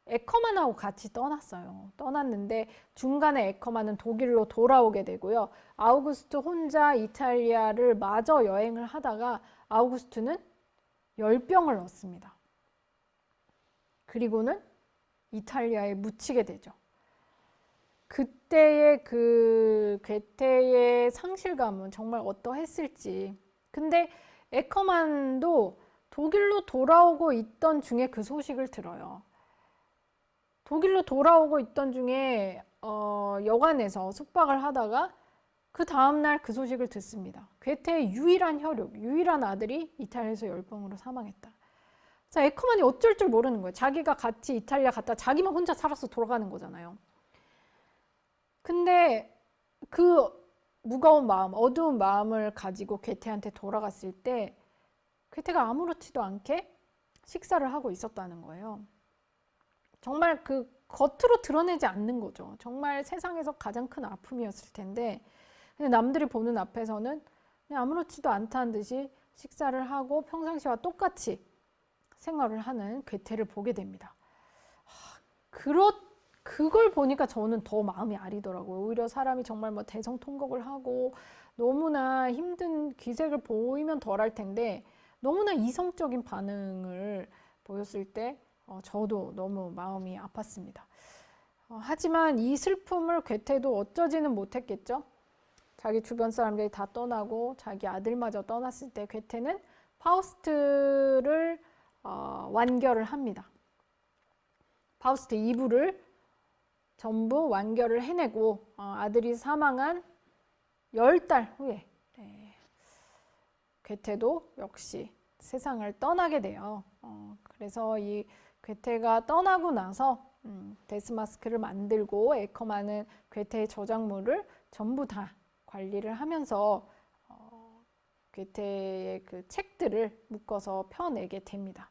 에커만하고 같이 떠났어요. 떠났는데 중간에 에커만은 독일로 돌아오게 되고요. 아우구스트 혼자 이탈리아를 마저 여행을 하다가 아우구스트는 열병을 얻습니다. 그리고는 이탈리아에 묻히게 되죠. 그때의 그 괴테의 상실감은 정말 어떠했을지. 근데 에커만도 독일로 돌아오고 있던 중에 그 소식을 들어요. 독일로 돌아오고 있던 중에 여관에서 숙박을 하다가 그 다음날 그 소식을 듣습니다. 괴테의 유일한 혈육, 유일한 아들이 이탈리아에서 열병으로 사망했다. 자, 에커만이 어쩔 줄 모르는 거예요. 자기가 같이 이탈리아 갔다 자기만 혼자 살아서 돌아가는 거잖아요. 근데 그 무거운 마음, 어두운 마음을 가지고 괴테한테 돌아갔을 때 괴테가 아무렇지도 않게 식사를 하고 있었다는 거예요. 정말 그 겉으로 드러내지 않는 거죠. 정말 세상에서 가장 큰 아픔이었을 텐데 근데 남들이 보는 앞에서는 그냥 아무렇지도 않다는 듯이 식사를 하고 평상시와 똑같이 생활을 하는 괴테를 보게 됩니다. 그걸 보니까 저는 더 마음이 아리더라고요. 오히려 사람이 정말 뭐 대성통곡을 하고 너무나 힘든 기색을 보이면 덜할 텐데 너무나 이성적인 반응을 보였을 때 저도 너무 마음이 아팠습니다. 하지만 이 슬픔을 괴테도 어쩌지는 못했겠죠. 자기 주변 사람들이 다 떠나고 자기 아들마저 떠났을 때 괴테는 파우스트를 완결을 합니다. 파우스트 2부를 전부 완결을 해내고 아들이 사망한 10달 후에 괴테도 역시 세상을 떠나게 돼요. 그래서 이 괴테가 떠나고 나서 데스마스크를 만들고 에커만은 괴테의 저작물을 전부 다 관리를 하면서 괴테의 그 책들을 묶어서 펴내게 됩니다.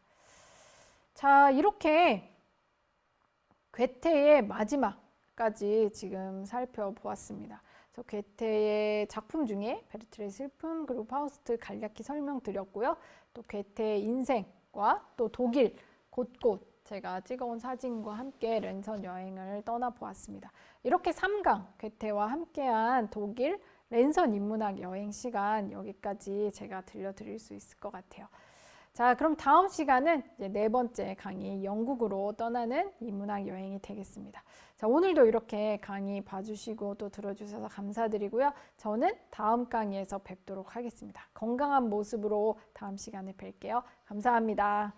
자, 이렇게 괴테의 마지막까지 지금 살펴보았습니다. 그래서 괴테의 작품 중에 베르트르의 슬픔 그리고 파우스트 간략히 설명드렸고요. 또 괴테의 인생과 또 독일 곳곳 제가 찍어온 사진과 함께 랜선 여행을 떠나보았습니다. 이렇게 3강 괴테와 함께한 독일 랜선 인문학 여행 시간 여기까지 제가 들려드릴 수 있을 것 같아요. 자, 그럼 다음 시간은 이제 4번째 강의 영국으로 떠나는 인문학 여행이 되겠습니다. 자, 오늘도 이렇게 강의 봐주시고 또 들어주셔서 감사드리고요. 저는 다음 강의에서 뵙도록 하겠습니다. 건강한 모습으로 다음 시간에 뵐게요. 감사합니다.